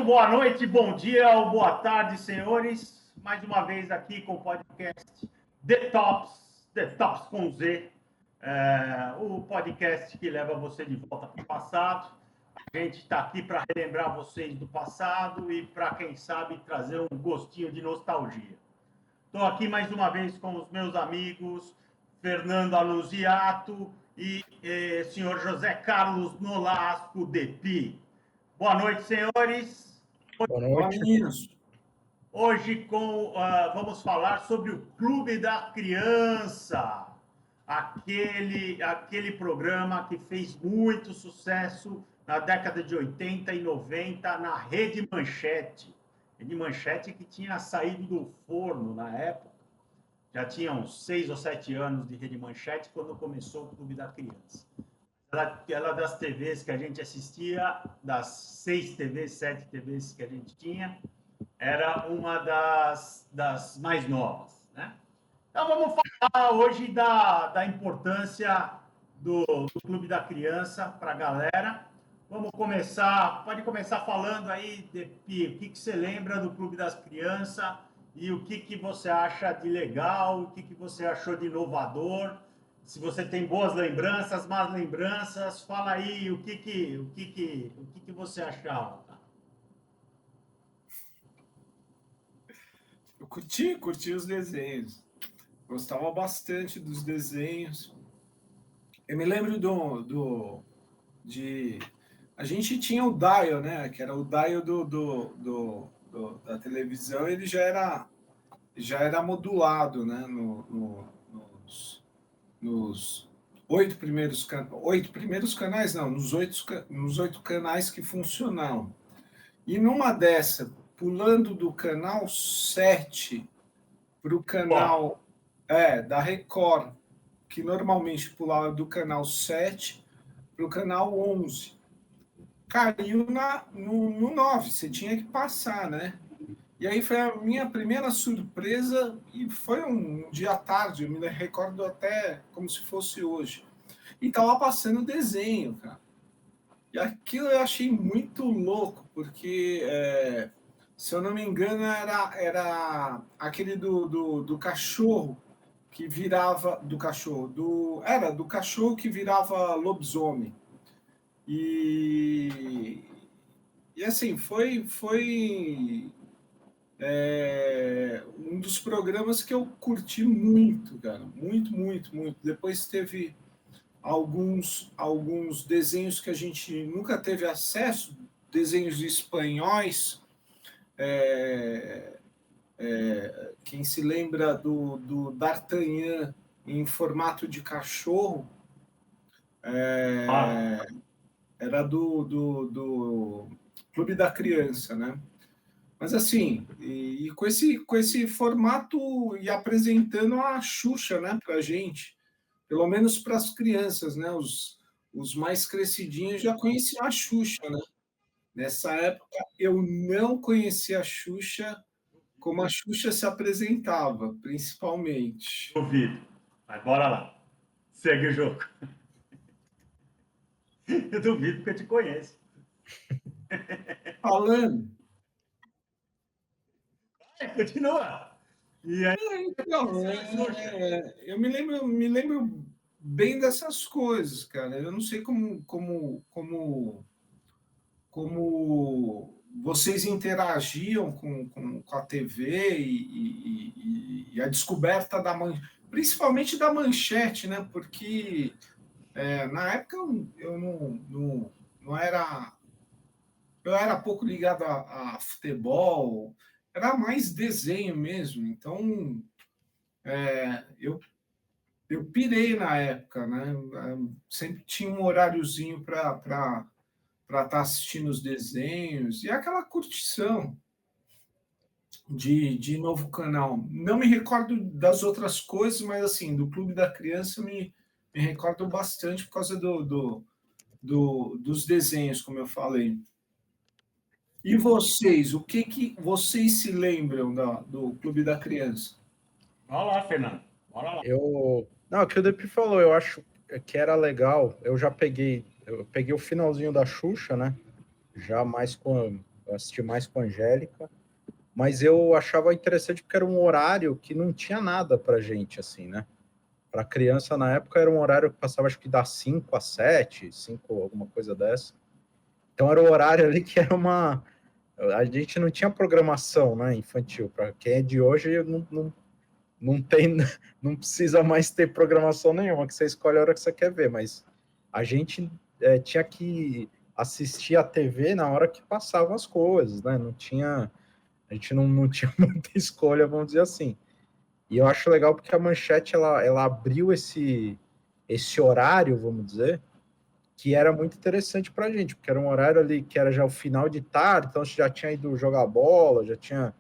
boa noite, bom dia ou boa tarde, senhores. Mais uma vez aqui com o podcast The Tops com Z, o podcast que leva você de volta para o passado. A gente está aqui para relembrar vocês do passado e para, quem sabe, trazer um gostinho de nostalgia. Estou aqui mais uma vez com os meus amigos Fernando Anuziato e senhor José Carlos Nolasco Depi. Boa noite, senhores. Boa noite, meninos. Hoje vamos falar sobre o Clube da Criança, aquele programa que fez muito sucesso na década de 80 e 90 na Rede Manchete. Rede Manchete que tinha saído do forno na época. Já tinha uns 6 ou 7 anos de Rede Manchete quando começou o Clube da Criança. Ela das TVs que a gente assistia, das 6 TVs, 7 TVs que a gente tinha, era uma das mais novas, né? Então vamos falar hoje da importância do Clube da Criança para a galera. Pode começar falando aí, Depi, o que você lembra do Clube das Crianças e o que você acha de legal, o que você achou de inovador. Se você tem boas lembranças, más lembranças, fala aí o que você achava. Eu curti os desenhos. Gostava bastante dos desenhos. Eu me lembro a gente tinha o dial, né? Que era o dial da televisão. Ele já era modulado, né? Nos 8 primeiros canais, não, nos 8 canais que funcionavam. E numa dessa, pulando do canal 7 para o canal da Record, que normalmente pulava do canal 7 para o canal 11. Caiu no 9, você tinha que passar, né? E aí foi a minha primeira surpresa, e foi um dia à tarde, eu me recordo até como se fosse hoje. E estava passando desenho, cara. E aquilo eu achei muito louco, porque, se eu não me engano, era aquele do cachorro que virava... Do cachorro que virava lobisomem. E assim, foi um dos programas que eu curti muito, cara. Muito, muito, muito. Depois teve alguns desenhos que a gente nunca teve acesso, desenhos espanhóis. Quem se lembra do D'Artagnan em formato de cachorro, era do Clube da Criança, né? Mas assim, e com esse formato, e apresentando a Xuxa, né, pra gente, pelo menos para as crianças, né? Os mais crescidinhos já conheciam a Xuxa, né? Nessa época eu não conhecia a Xuxa como a Xuxa se apresentava, principalmente. Duvido. Mas bora lá. Segue o jogo. Eu duvido porque eu te conheço. Falando. Continua. E aí, Então, eu me lembro bem dessas coisas, cara. Eu não sei como vocês interagiam com a TV e a descoberta principalmente da manchete, né? Porque na época eu não era. Eu era pouco ligado a futebol, era mais desenho mesmo. Então, eu pirei na época, né? Sempre tinha um horáriozinho para estar assistindo os desenhos e aquela curtição de novo canal. Não me recordo das outras coisas, mas assim, do Clube da Criança me recordo bastante por causa dos desenhos, como eu falei. E vocês, o que vocês se lembram do Clube da Criança? Bora lá, Fernando. Bora lá. Não, o que o Depi falou, eu acho que era legal. Eu peguei o finalzinho da Xuxa, né? Já mais Eu assisti mais com a Angélica, mas eu achava interessante porque era um horário que não tinha nada pra gente, assim, né? Para criança, na época, era um horário que passava, acho que das 5 às 7, 5, alguma coisa dessa. Então, era o horário ali que era uma... A gente não tinha programação, né, infantil. Para quem é de hoje, não tem... Não precisa mais ter programação nenhuma, que você escolhe a hora que você quer ver. Mas a gente tinha que assistir a TV na hora que passavam as coisas, né? Não tinha... A gente não tinha muita escolha, vamos dizer assim. E eu acho legal porque a Manchete ela abriu esse horário, vamos dizer, que era muito interessante para a gente, porque era um horário ali que era já o final de tarde, então você já tinha ido jogar bola, já tinha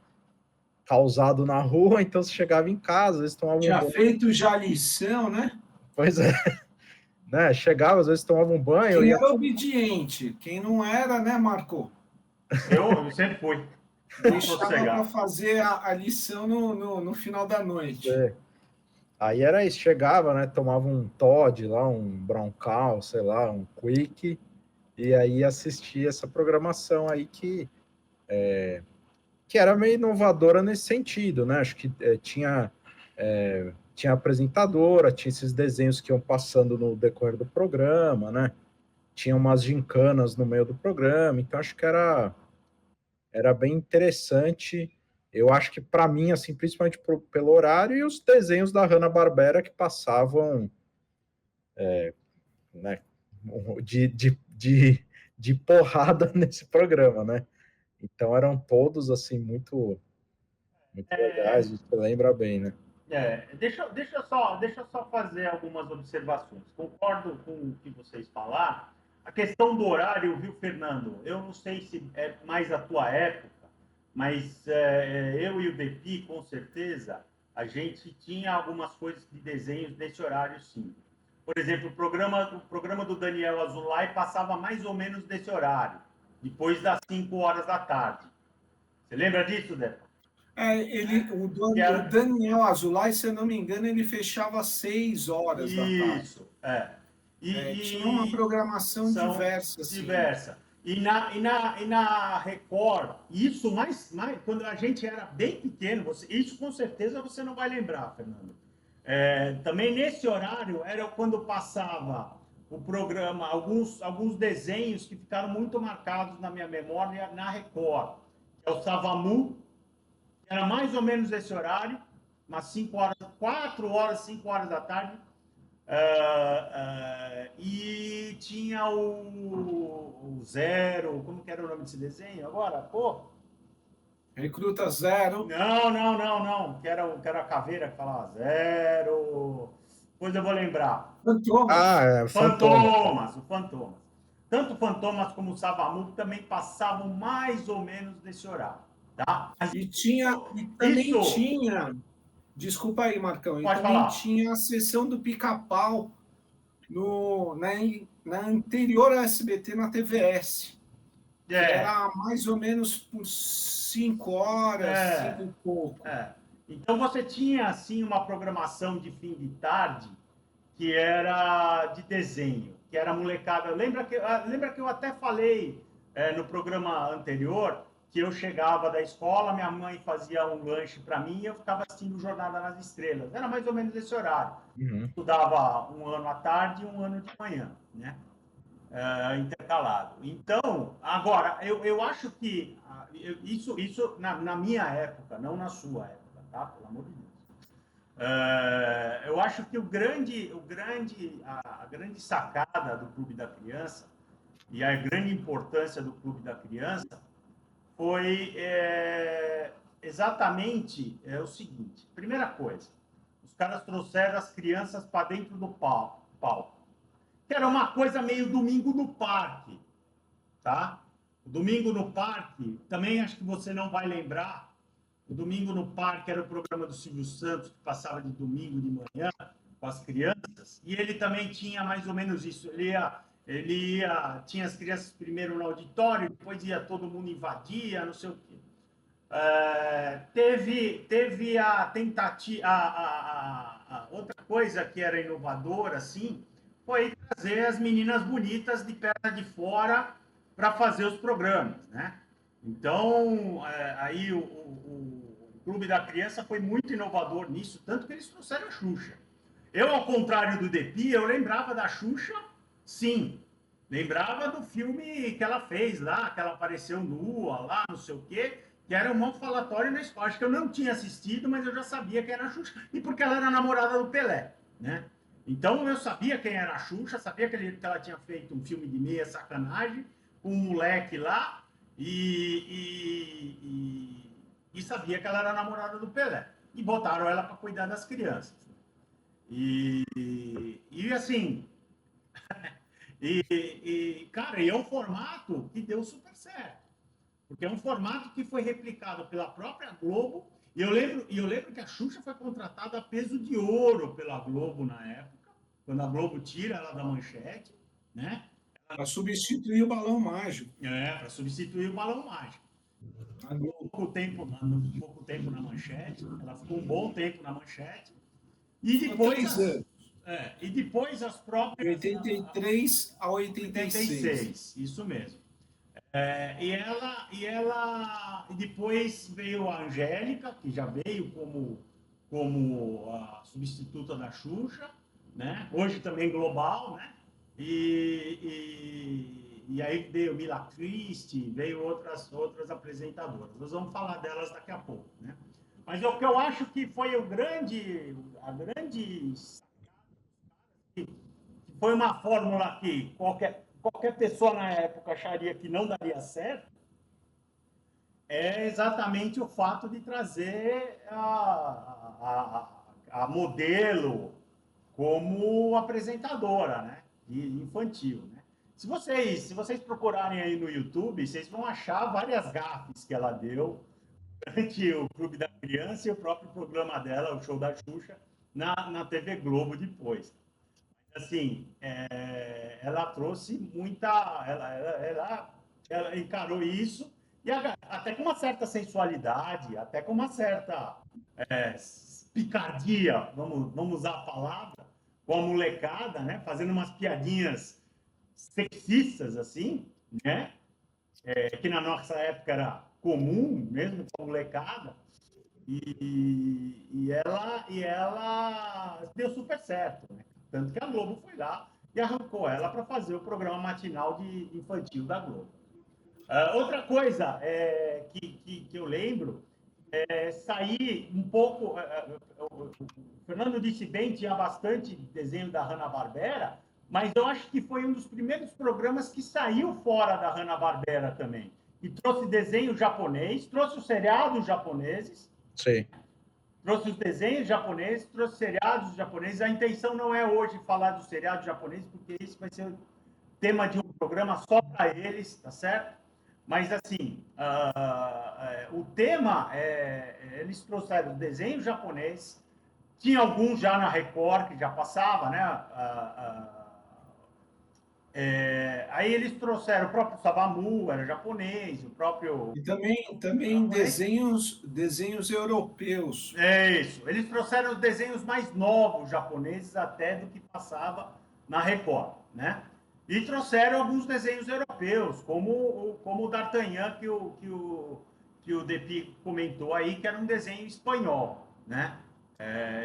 causado na rua, então você chegava em casa, às vezes tomava um Tinha banho. feito já lição, né? Pois é, né? Chegava, às vezes tomava um banho, Quem ia era obediente, quem não era, né, Marco? Eu sempre fui. Não Deixava para sossegar. fazer a lição no final da noite. Aí era isso, chegava, né? Tomava um Todd lá, um Brown Cow, sei lá, um Quick, e aí assistia essa programação aí que era meio inovadora nesse sentido, né? Acho que tinha apresentadora, tinha esses desenhos que iam passando no decorrer do programa, né? Tinha umas gincanas no meio do programa, então acho que era bem interessante. Eu acho que para mim, assim, principalmente pelo horário e os desenhos da Hanna-Barbera que passavam, né, de porrada nesse programa, né? Então eram todos assim muito legais, você lembra bem, né? Deixa eu só fazer algumas observações. Concordo com o que vocês falaram. A questão do horário, viu, Fernando? Eu não sei se é mais a tua época, mas eu e o Depi, com certeza, a gente tinha algumas coisas de desenhos nesse horário, sim. Por exemplo, o programa do Daniel Azulay passava mais ou menos nesse horário, depois das 5 horas da tarde. Você lembra disso, Depa? O Daniel Azulay, se eu não me engano, ele fechava às 6 horas da tarde. Isso, é. Tinha uma programação São diversa, assim. diversa. E na Record, isso quando a gente era bem pequeno, isso com certeza você não vai lembrar, Fernando. Também nesse horário era quando passava o programa, alguns desenhos que ficaram muito marcados na minha memória na Record. Que é o Savamu, que era mais ou menos esse horário, umas 5 horas, 4 horas, 5 horas da tarde. E tinha o Zero, como que era o nome desse desenho agora? Pô, Recruta Zero. não, que era a caveira que falava Zero. Depois eu vou lembrar. Fantomas. Fantômas. O Fantomas. Tanto o Fantomas como o Savamu também passavam mais ou menos nesse horário, tá? E também tinha, desculpa aí, Marcão, e Pode também falar. tinha a sessão do Pica-Pau na anterior SBT, na TVS, que era mais ou menos por 5 horas, 5 e pouco. Então você tinha assim uma programação de fim de tarde que era de desenho, que era molecada. Lembra que eu até falei no programa anterior que eu chegava da escola, minha mãe fazia um lanche para mim e eu ficava assistindo Jornada nas Estrelas. Era mais ou menos esse horário. Uhum. Estudava um ano à tarde e um ano de manhã, né? Intercalado. Então, agora, eu acho que isso na minha época, não na sua época, tá? Pelo amor de Deus. Eu acho que a grande sacada do Clube da Criança e a grande importância do Clube da Criança foi exatamente o seguinte. Primeira coisa, os caras trouxeram as crianças para dentro do palco. Que era uma coisa meio domingo no parque, tá? O domingo no parque, também acho que você não vai lembrar. O domingo no parque era o programa do Silvio Santos, que passava de domingo de manhã com as crianças, e ele também tinha mais ou menos isso. Tinha as crianças primeiro no auditório, depois ia todo mundo invadia, não sei o quê. Teve a tentativa, outra coisa que era inovadora, assim, foi trazer as meninas bonitas de perna de fora para fazer os programas, né? Então, aí o Clube da Criança foi muito inovador nisso, tanto que eles trouxeram a Xuxa. Eu, ao contrário do Depi, eu lembrava da Xuxa, sim. Lembrava do filme que ela fez lá, que ela apareceu nua lá, não sei o quê, que era um falatório na escola. Acho que eu não tinha assistido, mas eu já sabia que era a Xuxa. E porque ela era namorada do Pelé, né? Então eu sabia quem era a Xuxa, sabia que ela tinha feito um filme de meia sacanagem com um moleque lá e sabia que ela era namorada do Pelé. E botaram ela para cuidar das crianças. E assim, cara, e é um formato que deu super certo. Porque é um formato que foi replicado pela própria Globo. E eu lembro que a Xuxa foi contratada a peso de ouro pela Globo na época, quando a Globo tira ela da manchete, né? Para substituir o Balão Mágico. Para substituir o Balão Mágico. A Globo. Pouco tempo na manchete, ela ficou um bom tempo na manchete. E Ficou depois, 3 anos. e depois as De próprias. 83 a 86. Isso mesmo. E depois veio a Angélica, que já veio como a substituta da Xuxa, né? Hoje também global, né? E aí veio Mila Christie, veio outras apresentadoras. Nós vamos falar delas daqui a pouco, né? Mas o que eu acho que foi a grande foi uma fórmula que qualquer pessoa na época acharia que não daria certo, é exatamente o fato de trazer a modelo como apresentadora, né? Infantil, né? Se vocês procurarem aí no YouTube, vocês vão achar várias gafes que ela deu durante o Clube da Criança e o próprio programa dela, o Show da Xuxa, na TV Globo depois. Assim, ela trouxe muita. Ela encarou isso, e até com uma certa sensualidade, até com uma certa picardia, vamos usar a palavra, com a molecada, né? Fazendo umas piadinhas sexistas, assim, né? Que na nossa época era comum, mesmo com a molecada. E ela deu super certo, né? Tanto que a Globo foi lá e arrancou ela para fazer o programa matinal de infantil da Globo. Outra coisa que eu lembro sair um pouco. O Fernando disse bem, tinha bastante desenho da Hanna-Barbera, mas eu acho que foi um dos primeiros programas que saiu fora da Hanna-Barbera também. E trouxe desenho japonês, trouxe os seriados japoneses. Sim. Trouxe os desenhos japoneses, trouxe seriados japoneses. A intenção não é hoje falar dos seriados japoneses, porque isso vai ser tema de um programa só para eles, tá certo? Mas, assim, o tema, eles trouxeram o desenho japonês, tinha alguns já na Record, que já passava, né? Aí eles trouxeram o próprio Savamu, era japonês, o próprio... E também desenhos europeus. É isso. Eles trouxeram os desenhos mais novos japoneses até do que passava na Record, né? E trouxeram alguns desenhos europeus, como o D'Artagnan que o Depi comentou aí, que era um desenho espanhol, né?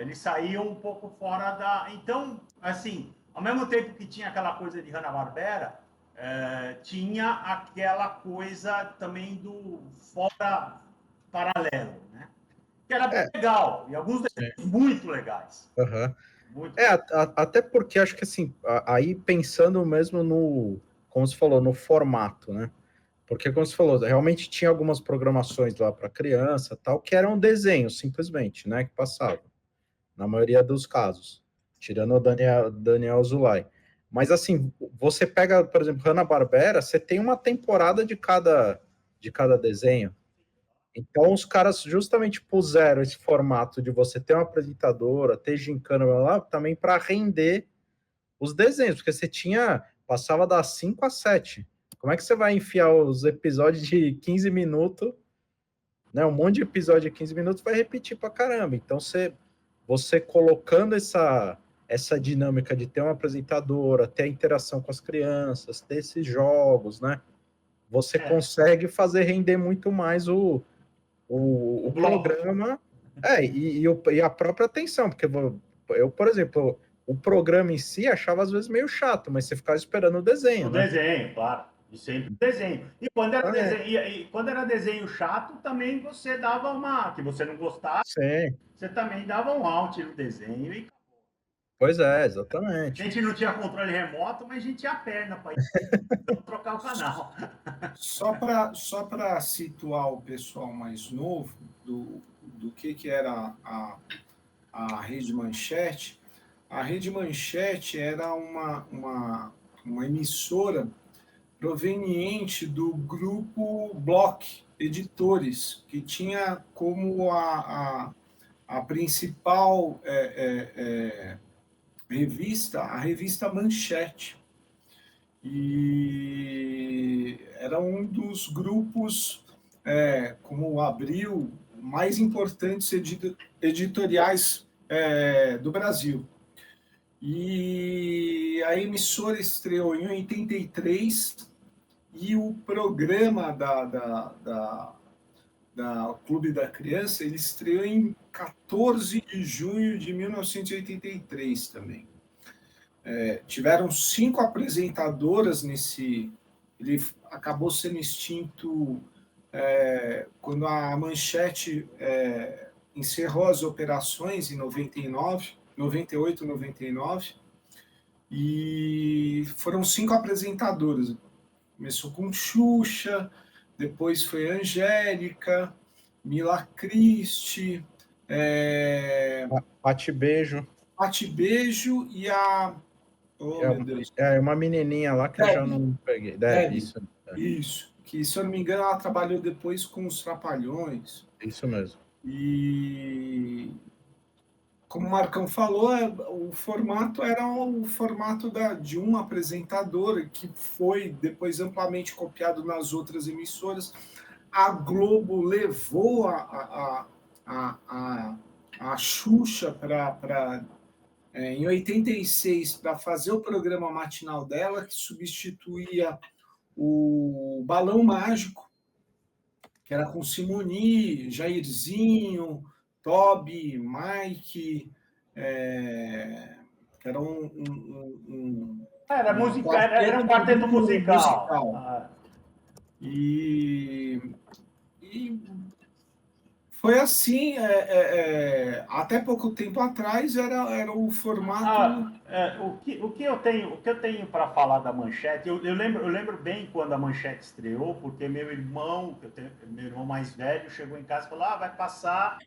Eles saíam um pouco fora da... Então, assim, ao mesmo tempo que tinha aquela coisa de Hanna-Barbera, tinha aquela coisa também do fora paralelo, né? Que era bem legal, e alguns desenhos muito legais. Uhum. Até porque acho que assim, aí pensando mesmo no, como você falou, no formato, né? Porque, como você falou, realmente tinha algumas programações lá para criança, tal, que eram desenhos, simplesmente, né? Que passavam, na maioria dos casos, tirando o Daniel Zulay. Mas, assim, você pega, por exemplo, Hanna-Barbera, você tem uma temporada de cada desenho. Então, os caras justamente puseram esse formato de você ter uma apresentadora, ter gincana lá, também para render os desenhos, porque você passava das 5 a 7. Como é que você vai enfiar os episódios de 15 minutos, né? Um monte de episódio de 15 minutos vai repetir pra caramba. Então, você colocando essa dinâmica de ter uma apresentadora, ter a interação com as crianças, ter esses jogos, né? você consegue fazer render muito mais o programa. E a própria atenção, porque eu, por exemplo, o programa em si achava às vezes meio chato, mas você ficava esperando o desenho, O né? desenho, claro. E sempre o desenho. E quando era, desenho, e quando era desenho chato, também você dava uma. Que você não gostava, Sim. você também dava um alt no desenho. E Pois é, a exatamente. gente não tinha controle remoto, mas a gente tinha a perna para trocar o canal. Só para situar o pessoal mais novo do que era a Rede Manchete, a Rede Manchete era uma emissora proveniente do grupo Block Editores, que tinha como a principal revista, a revista Manchete. E era um dos grupos, como o Abril, mais importantes editoriais do Brasil. E a emissora estreou em 83 e o programa da Clube da Criança ele estreou em 14 de junho de 1983 também. Tiveram 5 apresentadoras nesse. Ele acabou sendo extinto quando a Manchete encerrou as operações em 98, 99, e foram 5 apresentadoras. Começou com Xuxa, depois foi Angélica, Mila Christi, Pati Beijo. Pati Beijo e a. Oh, meu Deus. Uma menininha lá que eu já não peguei. Isso. Isso. Que, se eu não me engano, ela trabalhou depois com os Trapalhões. Isso mesmo. E, como o Marcão falou, o formato era o formato de um apresentador, que foi depois amplamente copiado nas outras emissoras. A Globo levou a Xuxa em 86 para fazer o programa matinal dela, que substituía o Balão Mágico, que era com Simoni, Jairzinho, Toby, Mike, que era era um quarteto musical. E foi assim, até pouco tempo atrás era o formato. O que eu tenho para falar da Manchete, eu lembro bem quando a Manchete estreou, porque meu irmão mais velho, chegou em casa e falou: vai passar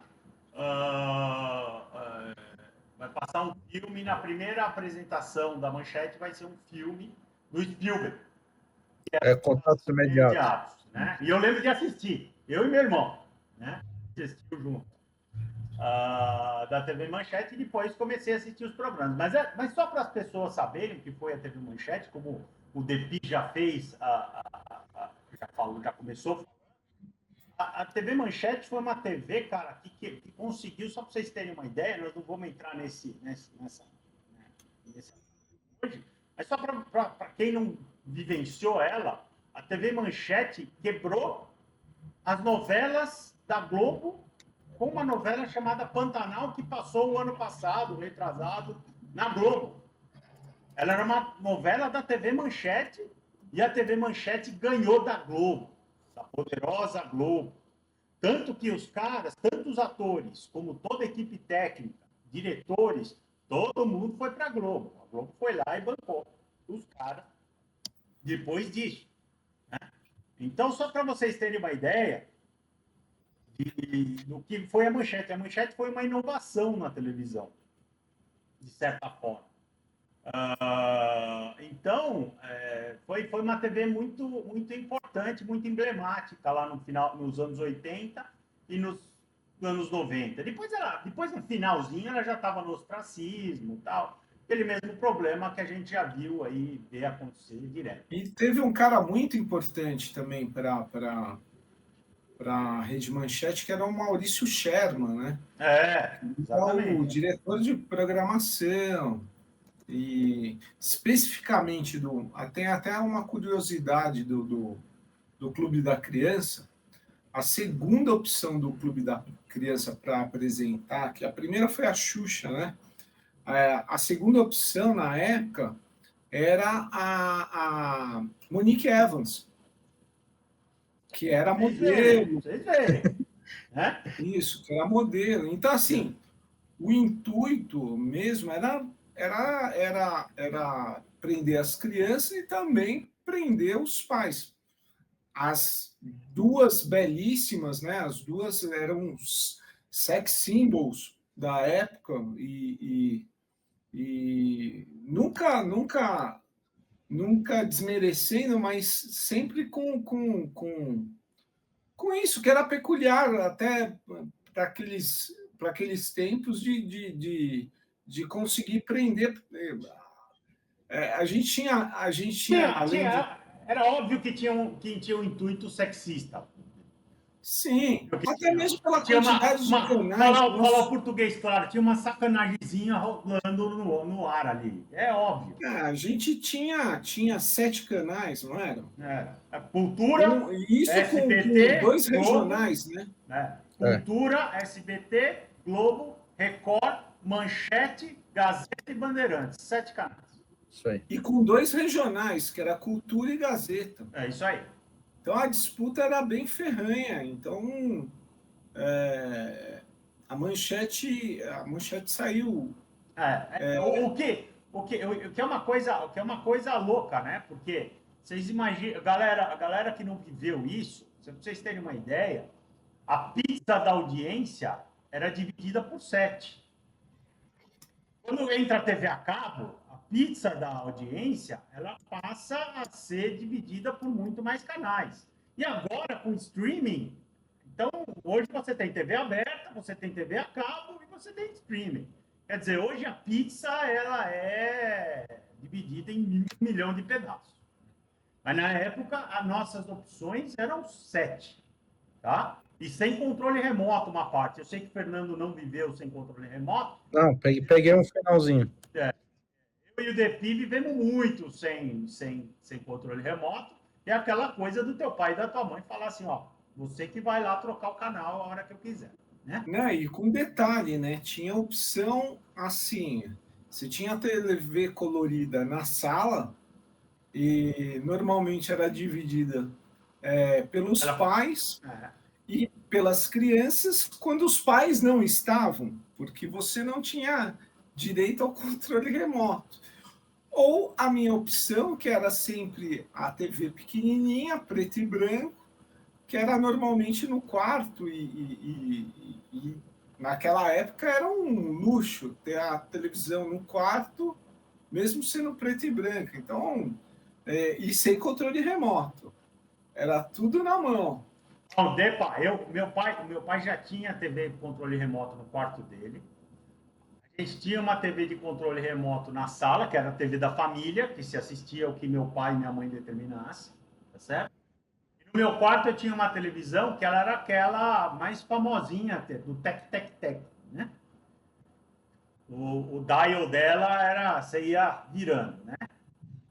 um filme, na primeira apresentação da Manchete vai ser um filme do Spielberg. Contatos Imediatos. Né? E eu lembro de assistir, eu e meu irmão, né? Assistiu junto. Da TV Manchete, e depois comecei a assistir os programas. Mas só para as pessoas saberem o que foi a TV Manchete, como o Depi já fez, já começou. A TV Manchete foi uma TV, cara, que conseguiu, só para vocês terem uma ideia, nós não vamos entrar nessa hoje, mas só para quem não vivenciou ela, a TV Manchete quebrou as novelas da Globo com uma novela chamada Pantanal, que passou o ano passado, retrasado, na Globo. Ela era uma novela da TV Manchete, e a TV Manchete ganhou da Globo, da poderosa Globo. Tanto que os caras, tanto os atores, como toda a equipe técnica, diretores, todo mundo foi para a Globo. A Globo foi lá e bancou os caras depois disso. Né? Então, só para vocês terem uma ideia do que foi a Manchete. A Manchete foi uma inovação na televisão, de certa forma. Então, foi uma TV muito, muito importante, muito emblemática lá nos anos 80 e nos anos 90. Depois no finalzinho, ela já estava no ostracismo e tal. Aquele mesmo problema que a gente já viu aí ver acontecer direto. E teve um cara muito importante também para a Rede Manchete, que era o Maurício Sherman, né? Exatamente. O diretor de programação. E especificamente tem até uma curiosidade do do Clube da Criança, a segunda opção do Clube da Criança para apresentar, que a primeira foi a Xuxa, né? A segunda opção na época era a Monique Evans, que era modelo. Vocês verem, né? Isso, que era modelo. Então, assim, o intuito mesmo era prender as crianças e também prender os pais. As duas belíssimas, né? As duas eram sex symbols da época e nunca desmerecendo, mas sempre com isso, que era peculiar até para aqueles tempos de conseguir prender. A gente tinha além de. Era óbvio que tinha um intuito sexista. Sim, até mesmo pela Tinha quantidade de canais. falar o português, claro, tinha uma sacanagemzinha rolando no ar ali. É óbvio. A gente tinha 7 canais, não era? Cultura, Isso SBT, com 2 Globo, regionais, né? Cultura, SBT, Globo, Record, Manchete, Gazeta e Bandeirantes. 7 canais. Isso aí. E com 2 regionais, que era Cultura e Gazeta. É isso aí. Então a disputa era bem ferranha. Então a manchete saiu. O que é uma coisa louca, né? Porque vocês imaginam, a galera que não viveu isso, se vocês terem uma ideia, a pizza da audiência era dividida por 7. Quando entra a TV a cabo, a pizza da audiência, ela passa a ser dividida por muito mais canais. E agora, com streaming, então, hoje você tem TV aberta, você tem TV a cabo e você tem streaming. Quer dizer, hoje a pizza, ela é dividida em 1 milhão de pedaços. Mas, na época, as nossas opções eram 7, tá? E sem controle remoto, uma parte. Eu sei que o Fernando não viveu sem controle remoto. Não, peguei um finalzinho. Eu e o Depi vivemos muito sem controle remoto. É aquela coisa do teu pai e da tua mãe falar assim, ó, você que vai lá trocar o canal a hora que eu quiser, né? E com detalhe, né? Tinha opção assim, você tinha a TV colorida na sala e normalmente era dividida pelos pais e pelas crianças quando os pais não estavam, porque você não tinha direito ao controle remoto. Ou a minha opção, que era sempre a TV pequenininha, preto e branco, que era normalmente no quarto e naquela época era um luxo ter a televisão no quarto, mesmo sendo preto e branco. Então, e sem controle remoto. Era tudo na mão. Não, meu pai já tinha TV de controle remoto no quarto dele. A gente tinha uma TV de controle remoto na sala, que era a TV da família, que se assistia ao que meu pai e minha mãe determinassem, tá certo? E no meu quarto eu tinha uma televisão que ela era aquela mais famosinha, do tec-tec-tec, né? O dial dela era, você ia virando, né?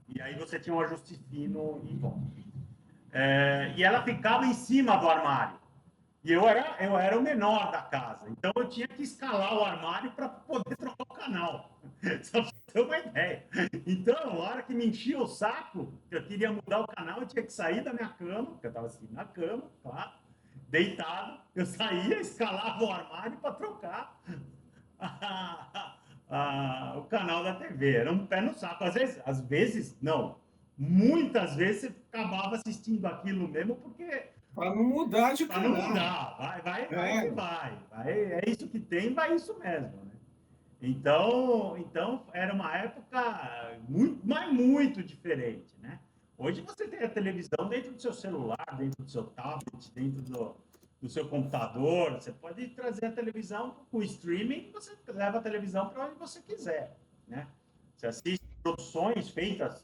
E aí você tinha um ajuste fino e bom. E ela ficava em cima do armário. E eu era o menor da casa, então eu tinha que escalar o armário para poder trocar o canal. Só para ter uma ideia. Então, a hora que me enchia o saco, que eu queria mudar o canal, eu tinha que sair da minha cama, porque eu estava assim na cama, claro, deitado. Eu saía, escalava o armário para trocar o canal da TV. Era um pé no saco. Às vezes, não. Muitas vezes você acabava assistindo aquilo mesmo, porque para não mudar de canal. Para não mudar. Vai. É isso que tem, vai isso mesmo. Né? Então, era uma época muito diferente. Né? Hoje você tem a televisão dentro do seu celular, dentro do seu tablet, dentro do seu computador. Você pode trazer a televisão com o streaming, você leva a televisão para onde você quiser. Né? Você assiste produções feitas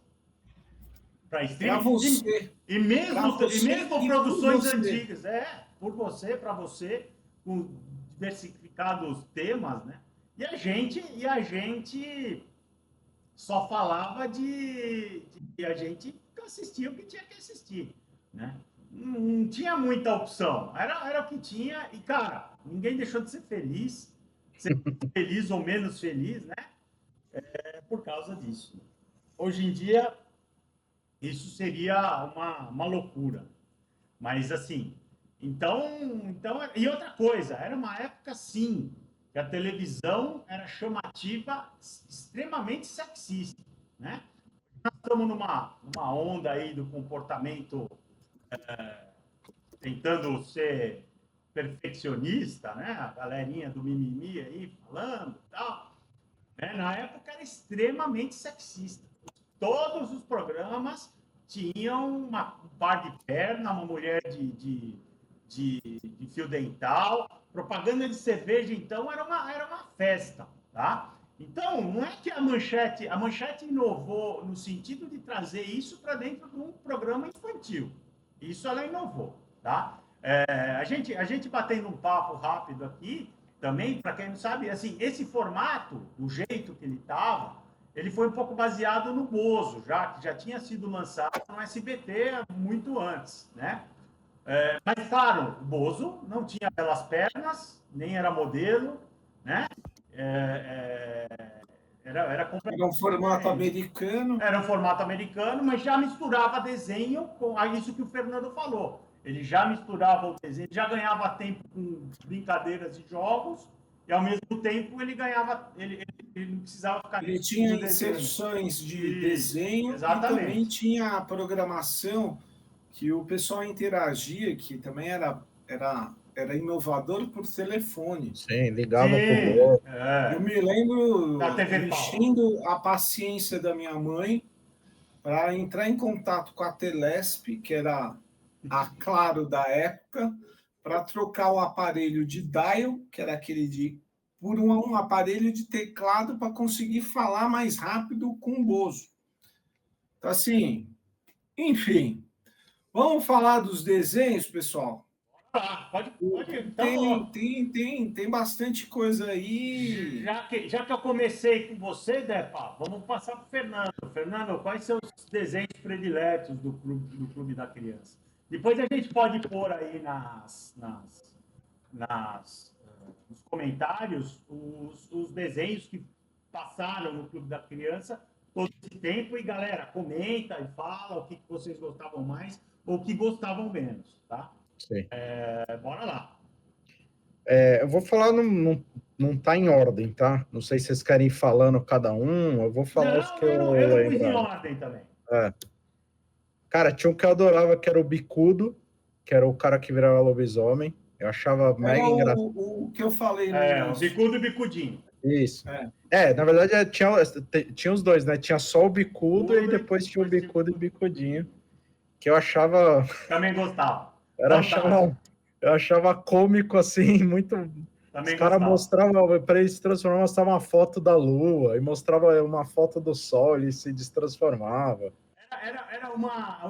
para streaming. E mesmo produções antigas, por você, para você, com diversificados temas, né? E a gente só falava a gente assistia o que tinha que assistir, né? não tinha muita opção. Era o que tinha e, cara, ninguém deixou de ser feliz ou menos feliz, né? Por causa disso. Hoje em dia, isso seria uma loucura. Mas, assim, e outra coisa, era uma época, sim, que a televisão era chamativa, extremamente sexista, né? Nós estamos numa onda aí do comportamento tentando ser perfeccionista, né? A galerinha do mimimi aí falando e tal. Né? Na época era extremamente sexista. Todos os programas tinham um par de perna, uma mulher de fio dental. Propaganda de cerveja, então, era uma festa, tá? Então, não é que a manchete inovou no sentido de trazer isso para dentro de um programa infantil. Isso ela inovou, tá? A gente batendo um papo rápido aqui, também, para quem não sabe, assim, esse formato, do jeito que ele estava, ele foi um pouco baseado no Bozo, que já tinha sido lançado no SBT muito antes, né? Mas, claro, o Bozo não tinha belas pernas, nem era modelo, né? Era Era um formato americano. Era um formato americano, mas já misturava desenho com isso que o Fernando falou. Ele já misturava o desenho, já ganhava tempo com brincadeiras e jogos, e ao mesmo tempo ele ganhava, ele não precisava ficar. Ele tinha inserções de desenho exatamente. E também tinha a programação que o pessoal interagia, que também era inovador por telefone. Sim, ligava pro Bozo. Eu me lembro da TV enchendo a paciência da minha mãe para entrar em contato com a Telesp, que era a Claro da época, para trocar o aparelho de dial, que era aquele por um aparelho de teclado para conseguir falar mais rápido com o Bozo. Então, assim, enfim, vamos falar dos desenhos, pessoal? Pode. Então, tem bastante coisa aí. Já que eu comecei com você, Depa, vamos passar para o Fernando. Fernando, quais são os desenhos prediletos do Clube da Criança? Depois a gente pode pôr aí nos comentários os desenhos que passaram no Clube da Criança todo esse tempo. E, galera, comenta e fala o que vocês gostavam mais ou o que gostavam menos, tá? Sim. Bora lá. Eu vou falar, não tá em ordem, tá? Não sei se vocês querem ir falando cada um, eu vou falar os que eu não pus em ordem também. Cara, tinha um que eu adorava, que era o Bicudo, que era o cara que virava lobisomem. Eu achava mega engraçado. O que eu falei. O Bicudo e o Bicudinho. Isso. Na verdade, tinha os dois, né? Tinha só o Bicudo e depois tinha o Bicudo e o Bicudinho, que eu achava... Também gostava. Eu achava cômico, assim, muito... Também os caras mostravam, para ele se transformar, mostrava uma foto da lua, e mostrava uma foto do sol, ele se destransformava.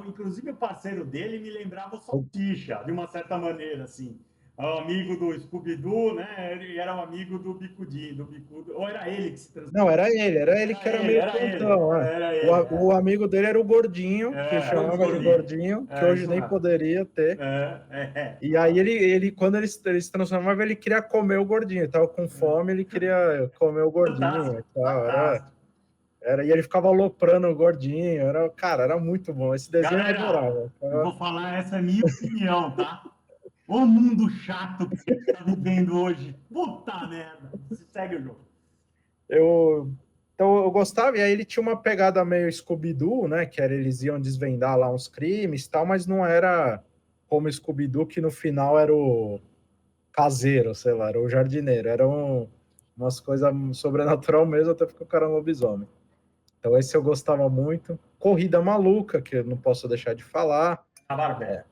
Inclusive, o parceiro dele me lembrava o Salsicha, de uma certa maneira, assim. O amigo do Scooby-Doo, né? Ele era um amigo do Bicudinho, ou era ele que se transformava? Não, era ele que era meio tontão. O amigo dele era o Gordinho, que chamava de Gordinho, que hoje nem poderia ter. E aí ele quando ele se transformava, ele queria comer o Gordinho. Ele tava com fome, ele queria comer o Gordinho. E tal. E ele ficava aloprando o Gordinho. Era muito bom. Esse desenho eu adorava. Eu vou falar, essa é a minha opinião, tá? O mundo chato que você está vivendo hoje. Puta merda. Segue o jogo. Então eu gostava, e aí ele tinha uma pegada meio Scooby-Doo, né? Que era, eles iam desvendar lá uns crimes e tal, mas não era como Scooby-Doo, que no final era o caseiro, sei lá, era o jardineiro. Eram umas coisas sobrenatural mesmo, até porque o cara é um lobisomem. Então esse eu gostava muito. Corrida Maluca, que eu não posso deixar de falar. A Barbera.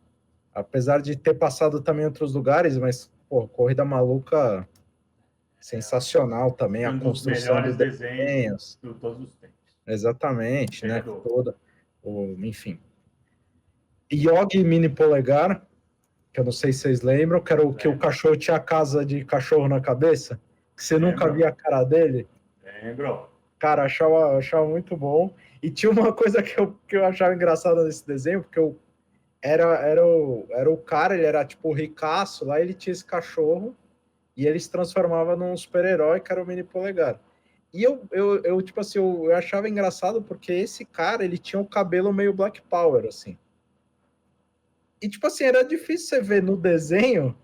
Apesar de ter passado também em outros lugares, mas, Corrida Maluca, sensacional também, a construção dos desenhos. De todos os tempos. Exatamente, né? Enfim. Yogi Mini Polegar, que eu não sei se vocês lembram, que era o que o cachorro tinha a casa de cachorro na cabeça, que você nunca via a cara dele. Lembro. Cara, achava muito bom. E tinha uma coisa que eu achava engraçada nesse desenho, porque era o cara, ele era tipo ricaço, lá ele tinha esse cachorro e ele se transformava num super-herói que era o Mini Polegar. E eu tipo assim, eu achava engraçado porque esse cara, ele tinha o cabelo meio Black Power, assim. E tipo assim, era difícil você ver no desenho,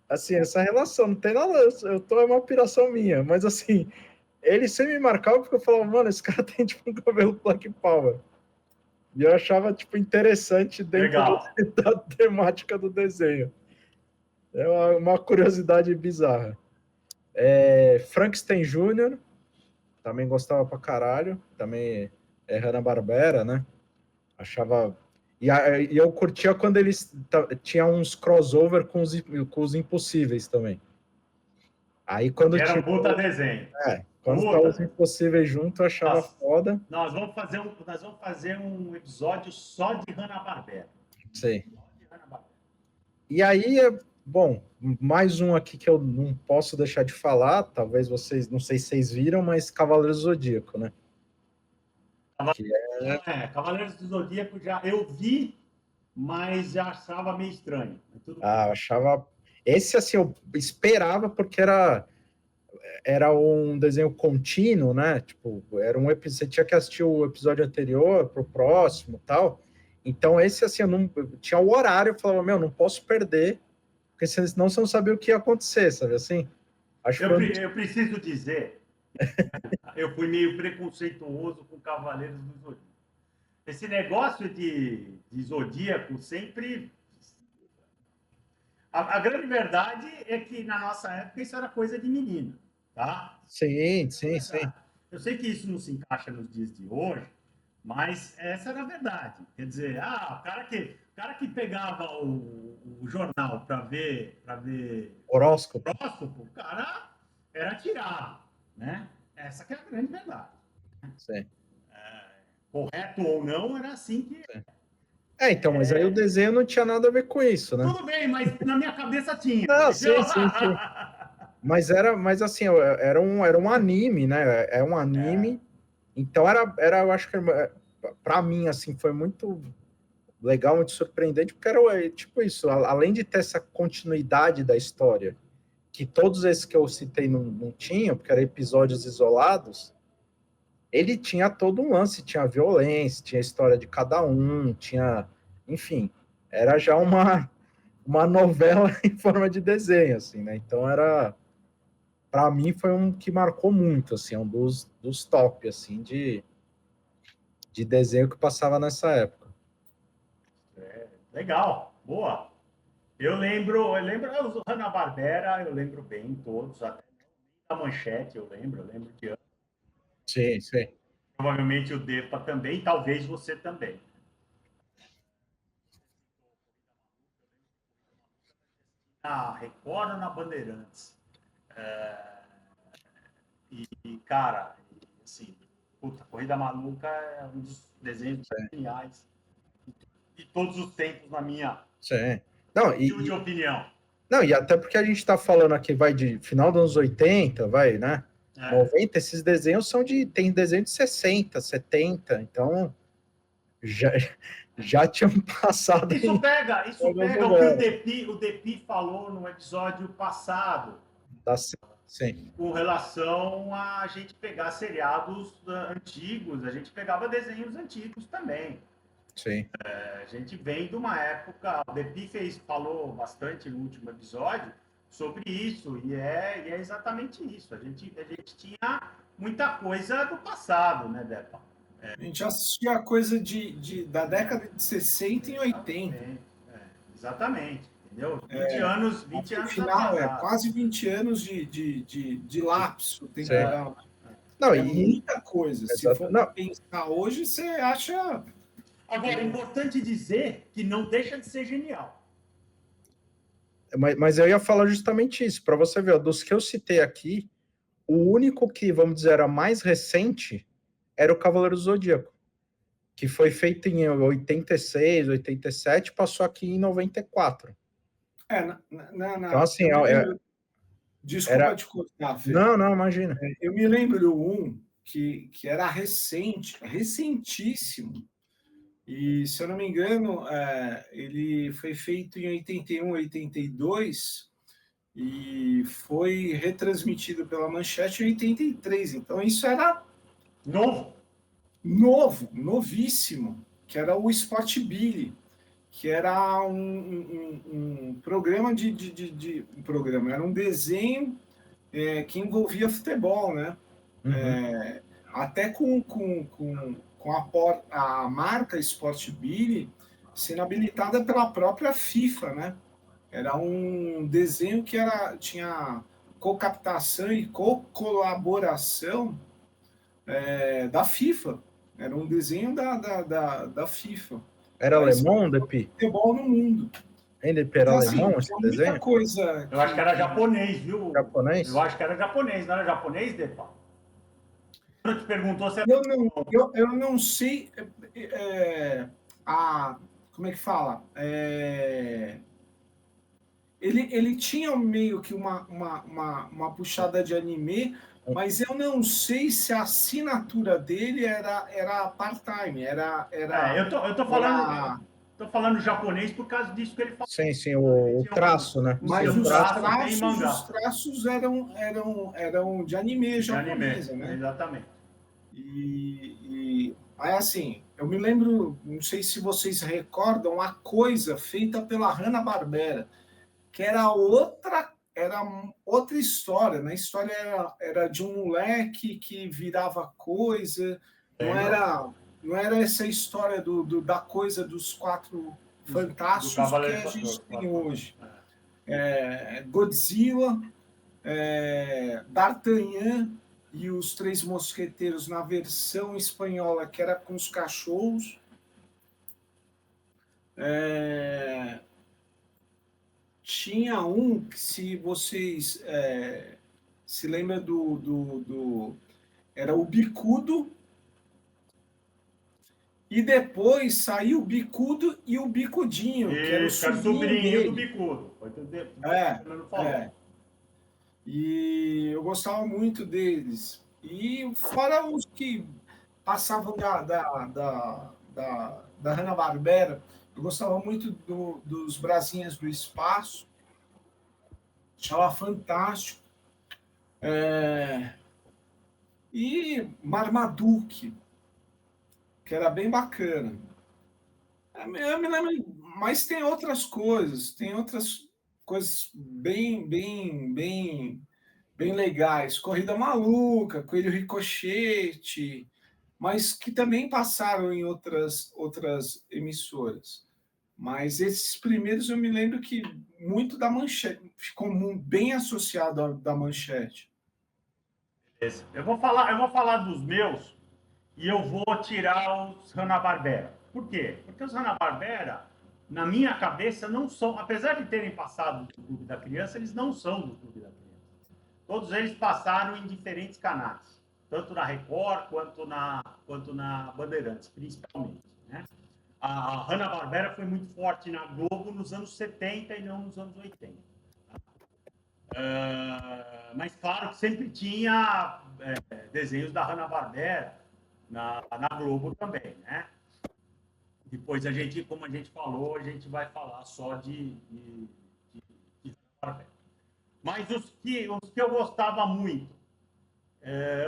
assim, essa relação, não tem nada, é uma piração minha, mas assim, ele sempre me marcava porque eu falava, mano, esse cara tem tipo um cabelo Black Power. E eu achava, tipo, interessante dentro Legal. da temática do desenho. É uma curiosidade bizarra. Frankenstein Jr., também gostava pra caralho. Também é Hanna-Barbera, né? Achava... E eu curtia quando eles tinham uns crossover com os Impossíveis também. Aí quando Era tinha... um puta desenho. Quando Puta estavam os desenho. Impossíveis junto, eu achava Nossa, foda. nós vamos fazer um episódio só de Hanna-Barbera. Sei. Só de Hanna-Barbera. E aí, bom, mais um aqui que eu não posso deixar de falar, talvez vocês, não sei se vocês viram, mas Cavaleiro do Zodíaco, né? Que Cavaleiros do Zodíaco já eu vi, mas já achava meio estranho. Mas tudo bem. eu achava. Esse, assim, eu esperava porque era um desenho contínuo, né? Tipo, era um episódio, você tinha que assistir o episódio anterior pro próximo tal. Então, esse, assim, eu tinha o horário, eu falava, meu, não posso perder, porque senão você não sabia o que ia acontecer, sabe assim? Acho que Eu preciso dizer, eu fui meio preconceituoso com Cavaleiros do Zodíaco. Esse negócio de Zodíaco sempre. A grande verdade é que na nossa época isso era coisa de menino, tá? Sim, sim, sim. Eu sei que isso não se encaixa nos dias de hoje, mas essa era a verdade. Quer dizer, o cara que pegava o jornal para ver Horóscopo. horóscopo, o cara era tirado, né? Essa que é a grande verdade. Sim. Correto ou não, era assim que. Então, mas aí o desenho não tinha nada a ver com isso, né? Tudo bem, mas na minha cabeça tinha. Não, Entendeu? sim. Mas assim, era um anime, né? É um anime. Então eu acho que para mim, assim, foi muito legal, muito surpreendente, porque era tipo isso, além de ter essa continuidade da história, que todos esses que eu citei não tinham, porque eram episódios isolados, ele tinha todo um lance, tinha violência, tinha a história de cada um, enfim, era já uma novela em forma de desenho, assim, né? Então para mim foi um que marcou muito, assim, um dos top, assim, de desenho que passava nessa época. Legal, boa. Eu lembro os Hanna-Barbera, eu lembro bem todos, até a Manchete eu lembro de Sim, sim. provavelmente o Depa também, talvez você também. Na Record ou na Bandeirantes. Cara, assim, puta, Corrida Maluca é um dos desenhos geniais de todos os tempos, na minha Sim. Não, de opinião. não, e até porque a gente está falando aqui, vai de final dos anos 80, vai, né? 90, esses desenhos tem desenho de 60, 70, então já tinham passado. Isso pega o que o Depi falou no episódio passado. Sim. Com relação a gente pegar seriados antigos, a gente pegava desenhos antigos também. Sim. A gente vem de uma época, o Depi falou bastante no último episódio sobre isso, e é exatamente isso. A gente tinha muita coisa do passado, né, Depa? A gente assistia coisa da década de 60 e 80. Exatamente. Entendeu? 20 anos final, quase 20 anos de lapso temporal. Não, muita coisa. Exato. Se for pensar hoje, você acha. Agora, é importante dizer que não deixa de ser genial. Mas eu ia falar justamente isso, para você ver, dos que eu citei aqui, o único que, vamos dizer, era mais recente era o Cavaleiro do Zodíaco, que foi feito em 86, 87, passou aqui em 94. Não. Então, assim, desculpa te cortar, Fê. Não, imagina. Eu me lembro um que era recentíssimo, E, se eu não me engano, ele foi feito em 81, 82 e foi retransmitido pela Manchete em 83. Então, isso era Novo. novo, novíssimo, que era o Sport Billy, que era um programa um programa, era um desenho que envolvia futebol, né? Uhum. Até com a marca Sport Billy sendo habilitada pela própria FIFA, né? Era um desenho que tinha co-captação e co-colaboração da FIFA. Era um desenho da FIFA Era para alemão, expandir o Depi? futebol no mundo. Ainda era Então, assim, alemão esse tinha muita desenho? coisa Eu acho que era japonês, viu? Eu Japonês? acho que era japonês, não era japonês, Depa? Quando te perguntou se era eu não sei como é que fala? Ele tinha meio que uma puxada de anime, mas eu não sei se a assinatura dele era part-time, era. tô falando japonês por causa disso que ele falou. Sim, sim, Ele o tinha traço, né? Mas O um os traço traço bem traços, os mangá, traços eram de anime de anime, japonesa, né? exatamente. Aí, assim, eu me lembro, não sei se vocês recordam, a coisa feita pela Hanna-Barbera, que era outra história, né? A história era de um moleque que virava coisa, não Lembro? era essa história da coisa dos quatro Do fantásticos que a Cavaleiro gente tem do hoje. Godzilla, D'Artagnan e os Três Mosqueteiros na versão espanhola, que era com os cachorros. É, Tinha um que, se vocês se lembram era o Bicudo, e depois saiu o Bicudo e o Bicudinho, que era o Isso, que é sobrinho sobrinho do dele. Bicudo. Foi tudo que o É, Fernando falou. é. E eu gostava muito deles. E fora os que passavam da Hanna-Barbera, eu gostava muito dos Brasinhas do Espaço, achava fantástico. E Marmaduke, que era bem bacana. Eu me lembro, mas tem outras coisas bem legais. Corrida Maluca, Coelho Ricochete, mas que também passaram em outras emissoras. Mas esses primeiros eu me lembro que muito da Manchete, ficou bem associado da Manchete. Eu vou falar dos meus e eu vou tirar os Hanna-Barbera. Por quê? Porque os Hanna-Barbera, na minha cabeça, não são, apesar de terem passado do Clube da Criança, eles não são do Clube da Criança. Todos eles passaram em diferentes canais, tanto na Record quanto na Bandeirantes, principalmente. Né? A Hanna-Barbera foi muito forte na Globo nos anos 70 e não nos anos 80. Mas claro que sempre tinha desenhos da Hanna-Barbera na Globo também, né? Depois como a gente falou, a gente vai falar só de Hanna-Barbera. Mas os que eu gostava muito,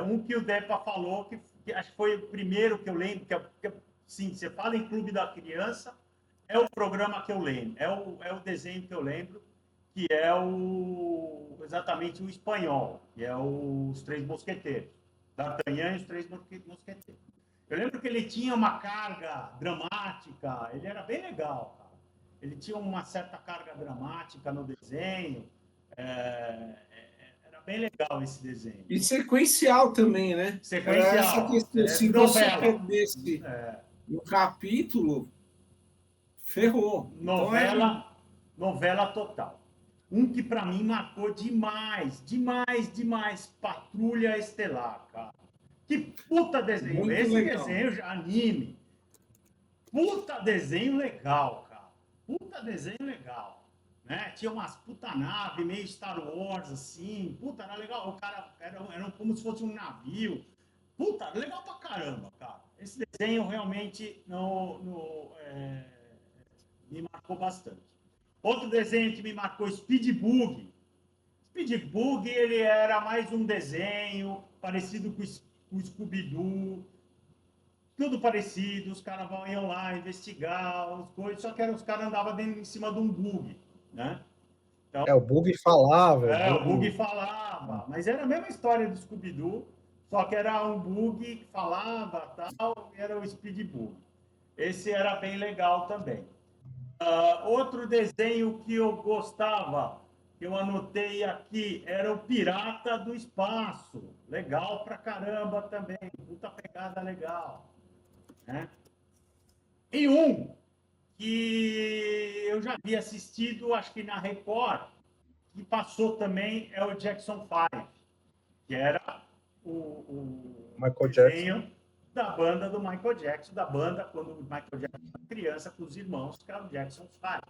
um que o Depa falou, que acho que foi o primeiro que eu lembro, sim, você fala em Clube da Criança, é o programa que eu lembro, é o desenho que eu lembro, que é exatamente o espanhol, que é os Três Mosqueteiros, D'Artagnan e os Três Mosqueteiros. Eu lembro que ele tinha uma carga dramática, ele era bem legal, cara. Ele tinha uma certa carga dramática no desenho, era bem legal esse desenho. E sequencial também, né? Era essa Sequencial, questão. Se você novela. perdesse um capítulo, ferrou. Então Novela total. Um que para mim marcou demais, demais, demais, Patrulha Estelar, cara. Que puta desenho. Muito Esse legal. desenho anime. Puta desenho legal, cara. Puta desenho legal. Né? Tinha umas puta nave, meio Star Wars, assim. Puta, era legal. O cara era como se fosse um navio. Puta, legal pra caramba, cara. esse desenho realmente me marcou bastante. Outro desenho que me marcou, Speed Bug. Speed Bug, ele era mais um desenho parecido com o Scooby-Doo, tudo parecido, os caras iam lá investigar as coisas, só que os caras andavam em cima de um bug, né? Então, o bug falava. o bug falava, mas era a mesma história do Scooby-Doo, só que era um bug que falava, tal, e era o Speed Bug. Esse era bem legal também. Outro desenho que eu gostava, que eu anotei aqui, era o Pirata do Espaço. Legal pra caramba também, puta pegada legal. Né? E um que eu já havia assistido, acho que na Record, que passou também, é o Jackson 5, que era o Michael desenho Jackson. da banda do Michael Jackson, da banda quando o Michael Jackson era criança com os irmãos, que era o Jackson 5.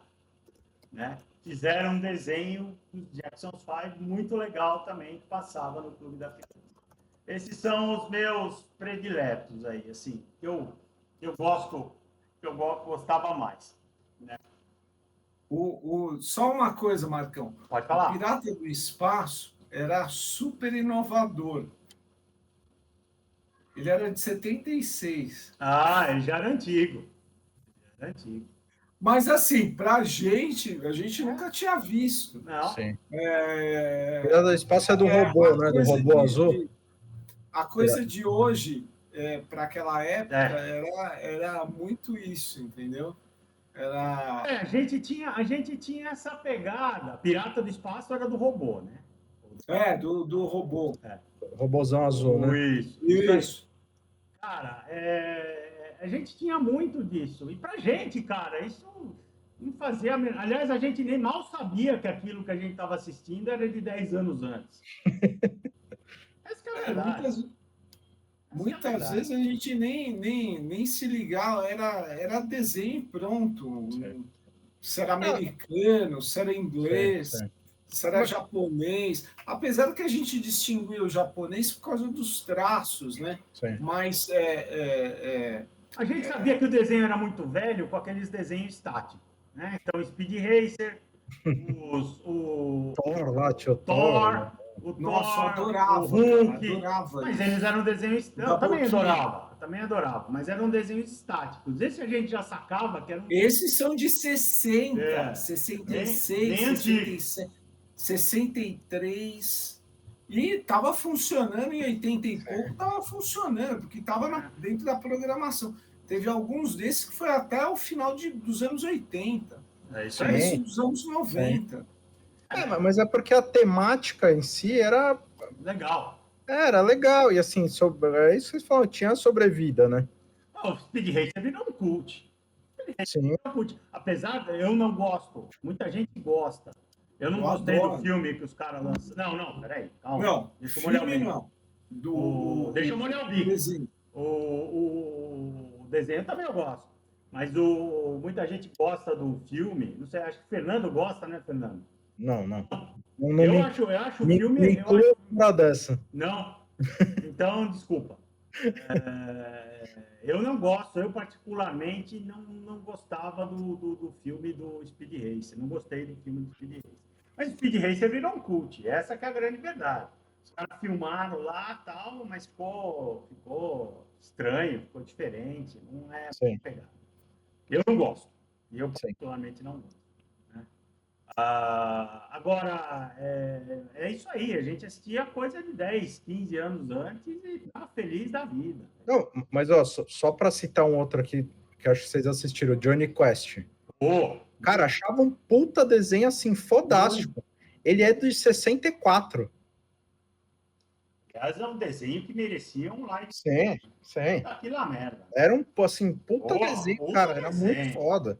Né? Fizeram um desenho dos Jackson 5 muito legal também, que passava no Clube da Criança. Esses são os meus prediletos aí, assim, que eu gostava mais. Né? Só uma coisa, Marcão. Pode falar. O Pirata do Espaço era super inovador. Ele era de 76. Ele já era antigo. Mas, assim, a gente nunca tinha visto. Não. Sim. Pirata do Espaço é do robô, né? Do robô azul. A coisa de hoje, para aquela época, era muito isso, entendeu? A gente tinha essa pegada. Pirata do Espaço era do robô, né? Do robô. Robôzão azul, né? Isso. Cara, a gente tinha muito disso. E pra gente, cara, isso não fazia... Aliás, a gente nem mal sabia que aquilo que a gente estava assistindo era de 10 anos antes. Essa que é a verdade. Muitas vezes a gente nem se ligava, era desenho pronto. Se era americano, se era inglês, se era japonês. Apesar que a gente distinguia o japonês por causa dos traços, né? Sim. Mas a gente sabia que o desenho era muito velho com aqueles desenhos estáticos. Né? Então, Speed Racer, o Thor lá, tio Thor. Nossa, eu adorava, o Hulk, adorava mas isso. eles eram desenhos... Eu também adorava, mas eram desenhos estáticos. Esse a gente já sacava que eram... Esses são de 60, 66, 67, 63, e estava funcionando em 80 e pouco, estava funcionando, porque estava dentro da programação. Teve alguns desses que foi até o final dos anos 80, isso dos anos 90. Mas é porque a temática em si era legal. Era legal, e assim, é isso que vocês falam, tinha sobrevida, né? O Speed Racer virou um cult. Sim. Apesar de eu não gosto, muita gente gosta. Eu não gostei do filme que os caras lançaram. Não, peraí, calma. Não, deixa eu molhar o bico. Não. Deixa eu molhar o bico. O desenho também eu gosto. Mas muita gente gosta do filme. Não sei, acho que o Fernando gosta, né, Fernando? Não. Eu acho o filme... Me inclui uma dessa. Não. Então, desculpa. Eu não gosto, eu particularmente não gostava do filme do Speed Racer. Não gostei do filme do Speed Racer. Mas o Speed Racer virou um cult. Essa que é a grande verdade. Os caras filmaram lá e tal, mas ficou estranho, ficou diferente. Não é pegado. Eu não gosto. E eu particularmente não gosto. Agora, é isso aí, a gente assistia coisa de 10, 15 anos antes e estava feliz da vida. Não, mas ó, só para citar um outro aqui, que acho que vocês assistiram, Johnny Quest. Cara, achava um puta desenho assim, fodástico. Ele é de 64. Aliás, é um desenho que merecia um like. Sim. Aquilo é merda. Era um, assim, puta desenho, cara. Era muito foda.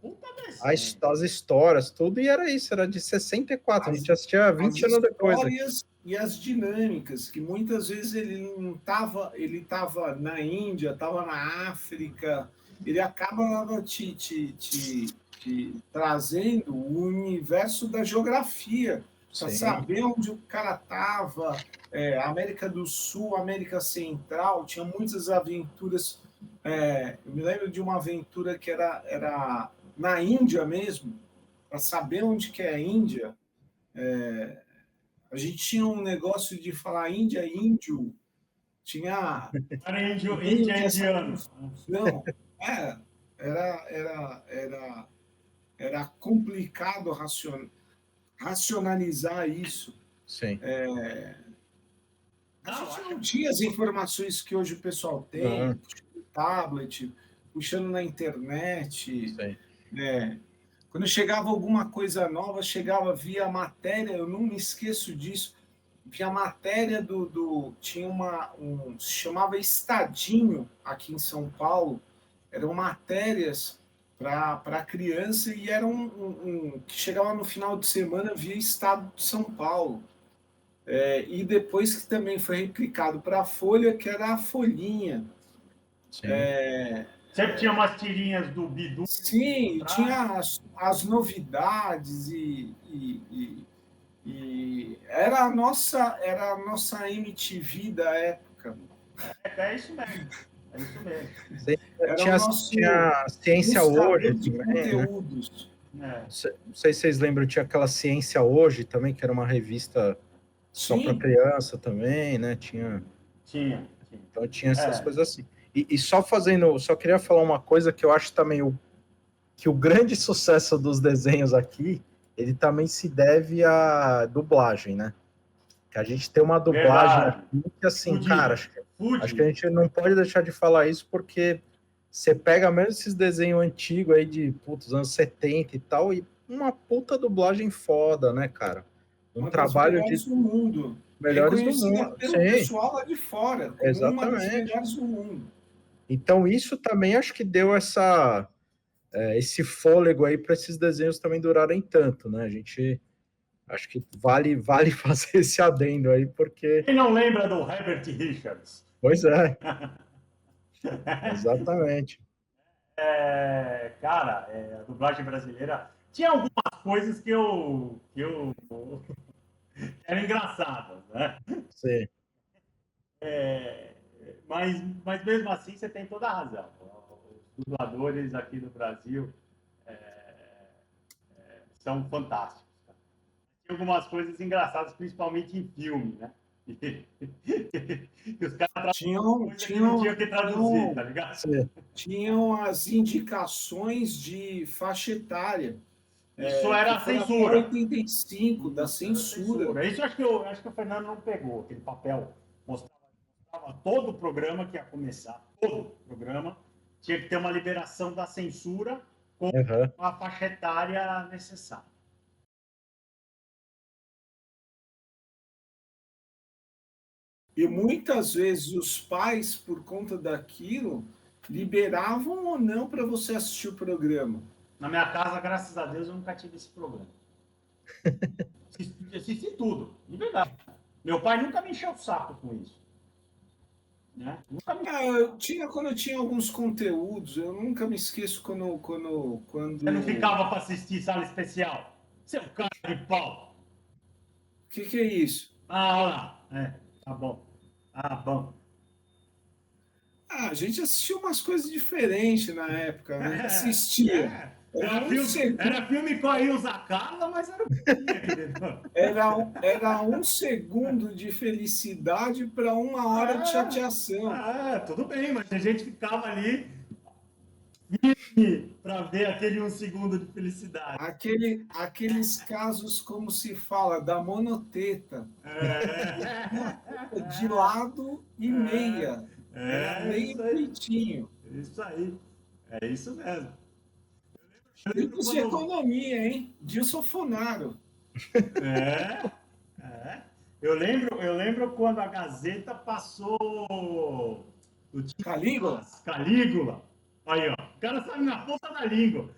As histórias, tudo, e era isso, era de 64. A gente assistia 20 anos depois. As histórias e as dinâmicas, que muitas vezes ele não estava, ele estava na Índia, estava na África, ele acaba te trazendo o universo da geografia, para saber onde o cara estava, América do Sul, América Central, tinha muitas aventuras Eu me lembro de uma aventura que era na Índia mesmo, para saber onde que é a Índia. A gente tinha um negócio de falar Índia, índio, tinha Era meio Índia que essa indiano. confusão. Era complicado racionalizar isso. Sim. A gente não tinha as informações que hoje o pessoal tem, puxando no tablet, puxando na internet. Sim. Quando chegava alguma coisa nova, chegava via matéria, eu não me esqueço disso, via matéria tinha se chamava Estadinho aqui em São Paulo, eram matérias para criança e era que chegava no final de semana via Estado de São Paulo. E depois que também foi replicado para a Folha, que era a Folhinha. Sim. Sempre tinha umas tirinhas do Bidu. Sim, tinha as novidades e era a nossa MTV da época. É isso mesmo. É isso mesmo. Era o nosso tinha Ciência Hoje de também, conteúdos. Né? Não sei se vocês lembram, tinha aquela Ciência Hoje também, que era uma revista só para criança também, né? Tinha. Então tinha essas coisas assim. E só queria falar uma coisa que eu acho também que o grande sucesso dos desenhos aqui, ele também se deve à dublagem, né? Que a gente tem uma dublagem aqui que, assim, cara, acho que a gente não pode deixar de falar isso, porque você pega mesmo esses desenhos antigos aí de anos 70 e tal, e uma puta dublagem foda, né, cara? Um trabalho melhores do mundo. Melhores do mundo. Pelo pessoal lá de fora, como uma das melhores do mundo. Então, isso também acho que deu esse fôlego aí para esses desenhos também durarem tanto, né? A gente acho que vale fazer esse adendo aí, porque... Quem não lembra do Herbert Richards? Pois é. Exatamente. Cara, a dublagem brasileira tinha algumas coisas que eram engraçadas, né? Sim. Mas mesmo assim você tem toda a razão. Os dubladores aqui no Brasil são fantásticos. Tem algumas coisas engraçadas, principalmente em filme, né? Que os caras tinham que traduzir, tá ligado? Tinham as indicações de faixa etária. Isso era a censura. 85, da censura. Isso acho que o Fernando não pegou, aquele papel. Mostrava todo o programa que ia começar, todo o programa, tinha que ter uma liberação da censura com a faixa etária necessária. E muitas vezes os pais, por conta daquilo, liberavam ou não para você assistir o programa. Na minha casa, graças a Deus, eu nunca tive esse problema. Assisti tudo, de verdade. Meu pai nunca me encheu o saco com isso. Né? Quando eu tinha alguns conteúdos, eu nunca me esqueço quando... Você não ficava para assistir Sala Especial? Seu cara de pau! O que é isso? Olha lá. Tá bom. Bom. A gente assistiu umas coisas diferentes na época, né? Assistia. Era filme com a Ilza Carla, mas era era 1 segundo de felicidade para 1 hora de chateação. Tudo bem, mas a gente ficava ali para ver aquele 1 segundo de felicidade. Aqueles casos, como se fala, da monoteta. De lado e meia. Meio peitinho. Isso aí. É isso mesmo. Tipos de economia, hein? Dilson Fonaro. Eu lembro quando a Gazeta passou o Calígula. Aí, ó. O cara sabe na ponta da língua.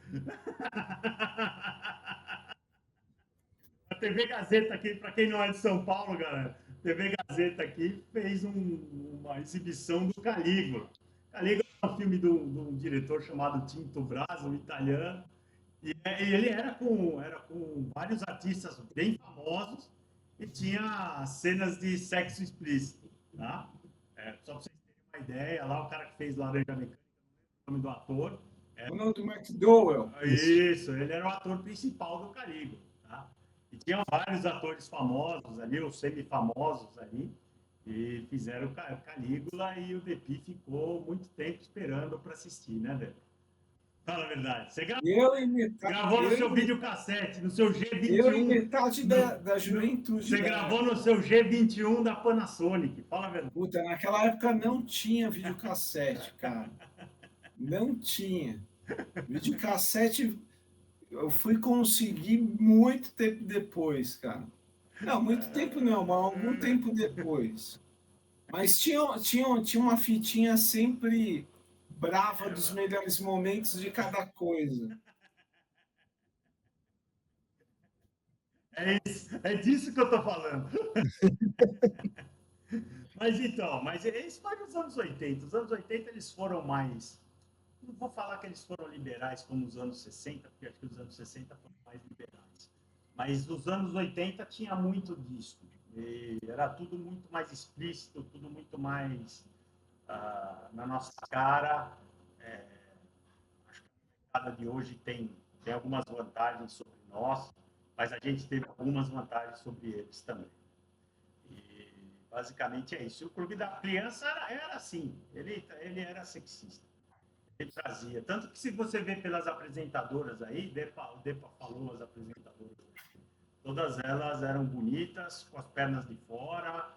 A TV Gazeta aqui, para quem não é de São Paulo, galera, a TV Gazeta aqui fez uma exibição do Calígula. Calígula é um filme de um diretor chamado Tinto Brass, um italiano. E ele era com vários artistas bem famosos e tinha cenas de sexo explícito. Tá? Só para vocês terem uma ideia, lá o cara que fez Laranja Mecânica o nome do ator. Ronald McDowell. Isso, ele era o ator principal do Calígula. Tá? E tinha vários atores famosos ali, ou semi-famosos ali, e fizeram o Calígula e o Depi ficou muito tempo esperando para assistir, né, Depi? Fala a verdade. Você gravou no seu videocassete, no seu G21. Eu e metade da juventude. Você gravou no seu G21 da Panasonic. Fala a verdade. Puta, naquela época não tinha videocassete, cara. Não tinha. Videocassete eu fui conseguir muito tempo depois, cara. Não, muito tempo não, mas algum tempo depois. Mas tinha uma fitinha sempre brava dos melhores momentos de cada coisa. É disso que eu tô falando. Mas então, isso foi nos anos 80. Os anos 80 eles foram mais. Não vou falar que eles foram liberais como os anos 60, porque acho que os anos 60 foram mais liberais. Mas os anos 80 tinha muito disso. E era tudo muito mais explícito, tudo muito mais na nossa cara. Acho que a mercado de hoje tem algumas vantagens sobre nós, mas a gente teve algumas vantagens sobre eles também. E basicamente é isso. O Clube da Criança era assim, ele era sexista. Ele trazia. Tanto que se você vê pelas apresentadoras aí, o Depa falou as apresentadoras, todas elas eram bonitas, com as pernas de fora,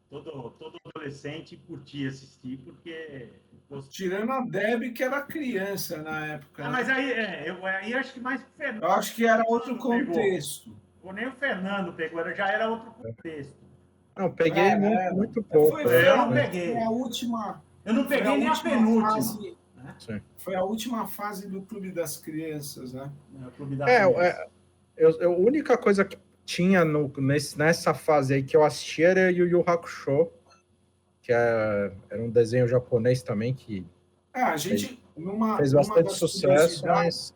todo adolescente curtia assistir, porque... Tirando a Debbie, que era criança na época. Mas aí acho que mais o Fernando... Eu acho que era outro contexto. Ou nem o Fernando pegou, já era outro contexto. Não, peguei muito pouco. Eu não peguei. Foi a última... Eu não peguei nem a penúltima. Fase, né? Foi a última fase do Clube das Crianças, né? O Clube da Criança. A única coisa que tinha nessa fase aí que eu assisti era Yu Yu Hakusho, que era um desenho japonês também que a gente fez bastante sucesso, mas...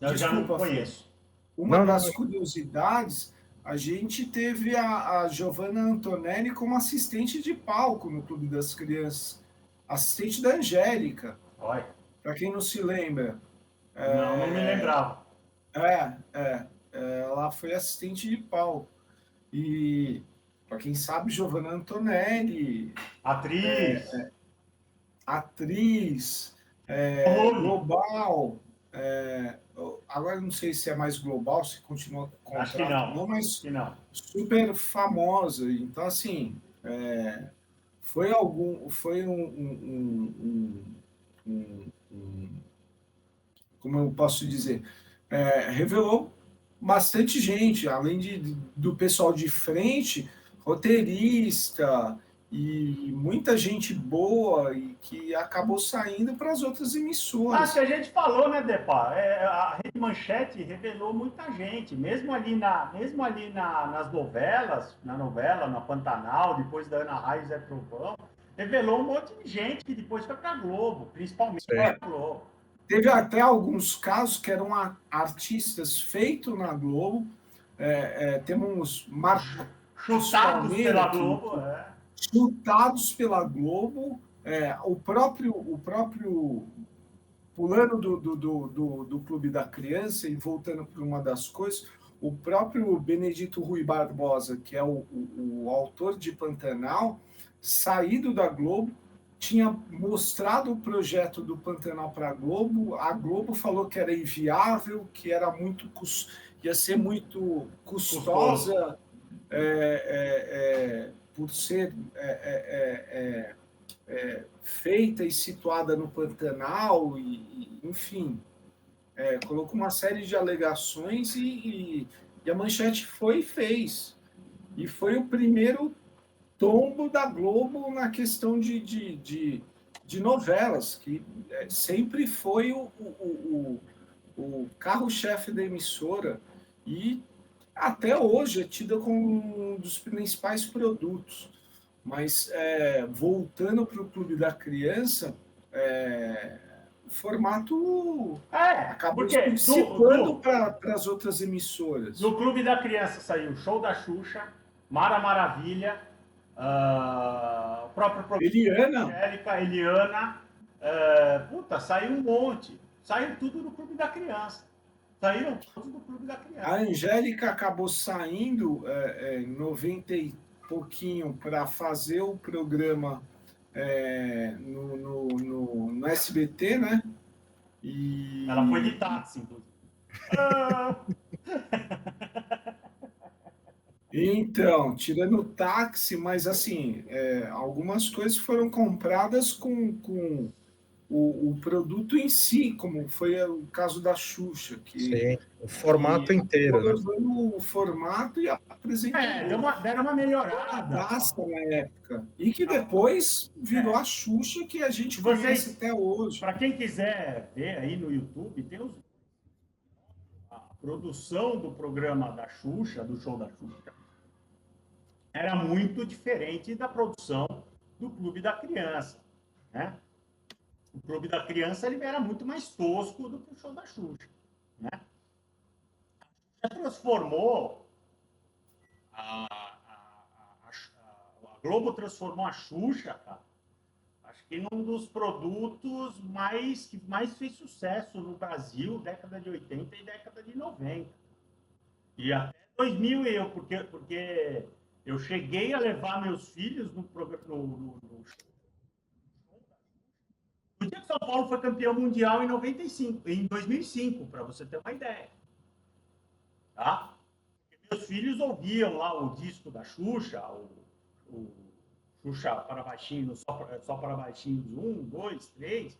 Eu já não conheço. Uma das curiosidades, a gente teve a Giovanna Antonelli como assistente de palco no Clube das Crianças. Assistente da Angélica. Para quem não se lembra. Não me lembrava. Ela foi assistente de palco. E, para quem sabe, Giovanna Antonelli. Atriz. Global. Agora não sei se é mais global, se continua com contrato. Acho que não. Mas não. super famosa. Então, assim, foi como eu posso dizer, revelou bastante gente, além do pessoal de frente, roteirista e muita gente boa e que acabou saindo para as outras emissoras. Acho que a gente falou, né, Depa? A Rede Manchete revelou muita gente, mesmo ali nas novelas, na Pantanal, depois da Ana Raio e Zé Trovão, revelou um monte de gente que depois foi para a Globo, principalmente para a Globo. Teve até alguns casos que eram artistas feitos na Globo. Temos chutados pela Globo. Chutados pela Globo. O próprio pulando do Clube da Criança e voltando para uma das coisas, o próprio Benedito Rui Barbosa, que é o autor de Pantanal, saído da Globo, tinha mostrado o projeto do Pantanal para a Globo falou que era inviável, que era ia ser muito custosa por ser feita e situada no Pantanal, enfim, colocou uma série de alegações e a Manchete foi e fez. E foi o primeiro tombo da Globo na questão de novelas, que sempre foi o carro-chefe da emissora e até hoje é tida como um dos principais produtos. Mas, voltando para o Clube da Criança, o formato acabou se dissipando para as outras emissoras. No Clube da Criança saiu o Show da Xuxa, Mara Maravilha, o próprio programa Eliana. Angélica, Eliana, Puta, saiu um monte. Saiu tudo do Clube da Criança. Saíram todos do Clube da A Criança. Angélica acabou saindo em 90 e pouquinho para fazer o programa no SBT, né? Ela foi de táxi, inclusive. Então, tirando o táxi, mas assim, algumas coisas foram compradas com o produto em si, como foi o caso da Xuxa, Sim, o formato inteiro, né? levando o formato e apresentando Deram uma melhorada. graça na época. E que depois virou a Xuxa que a gente conhece até hoje. Para quem quiser ver aí no YouTube, tem a produção do programa da Xuxa, do show da Xuxa, era muito diferente da produção do Clube da Criança, né? O Clube da Criança ele era muito mais tosco do que o show da Xuxa, né? A Xuxa transformou a Globo transformou a Xuxa, cara, acho que num dos produtos que mais fez sucesso no Brasil, década de 80 e década de 90. E até 2000 porque eu cheguei a levar meus filhos no dia que São Paulo foi campeão mundial em 2005, para você ter uma ideia. Tá? Meus filhos ouviam lá o disco da Xuxa, o Xuxa para baixinhos, só para baixinhos 1, 2, 3,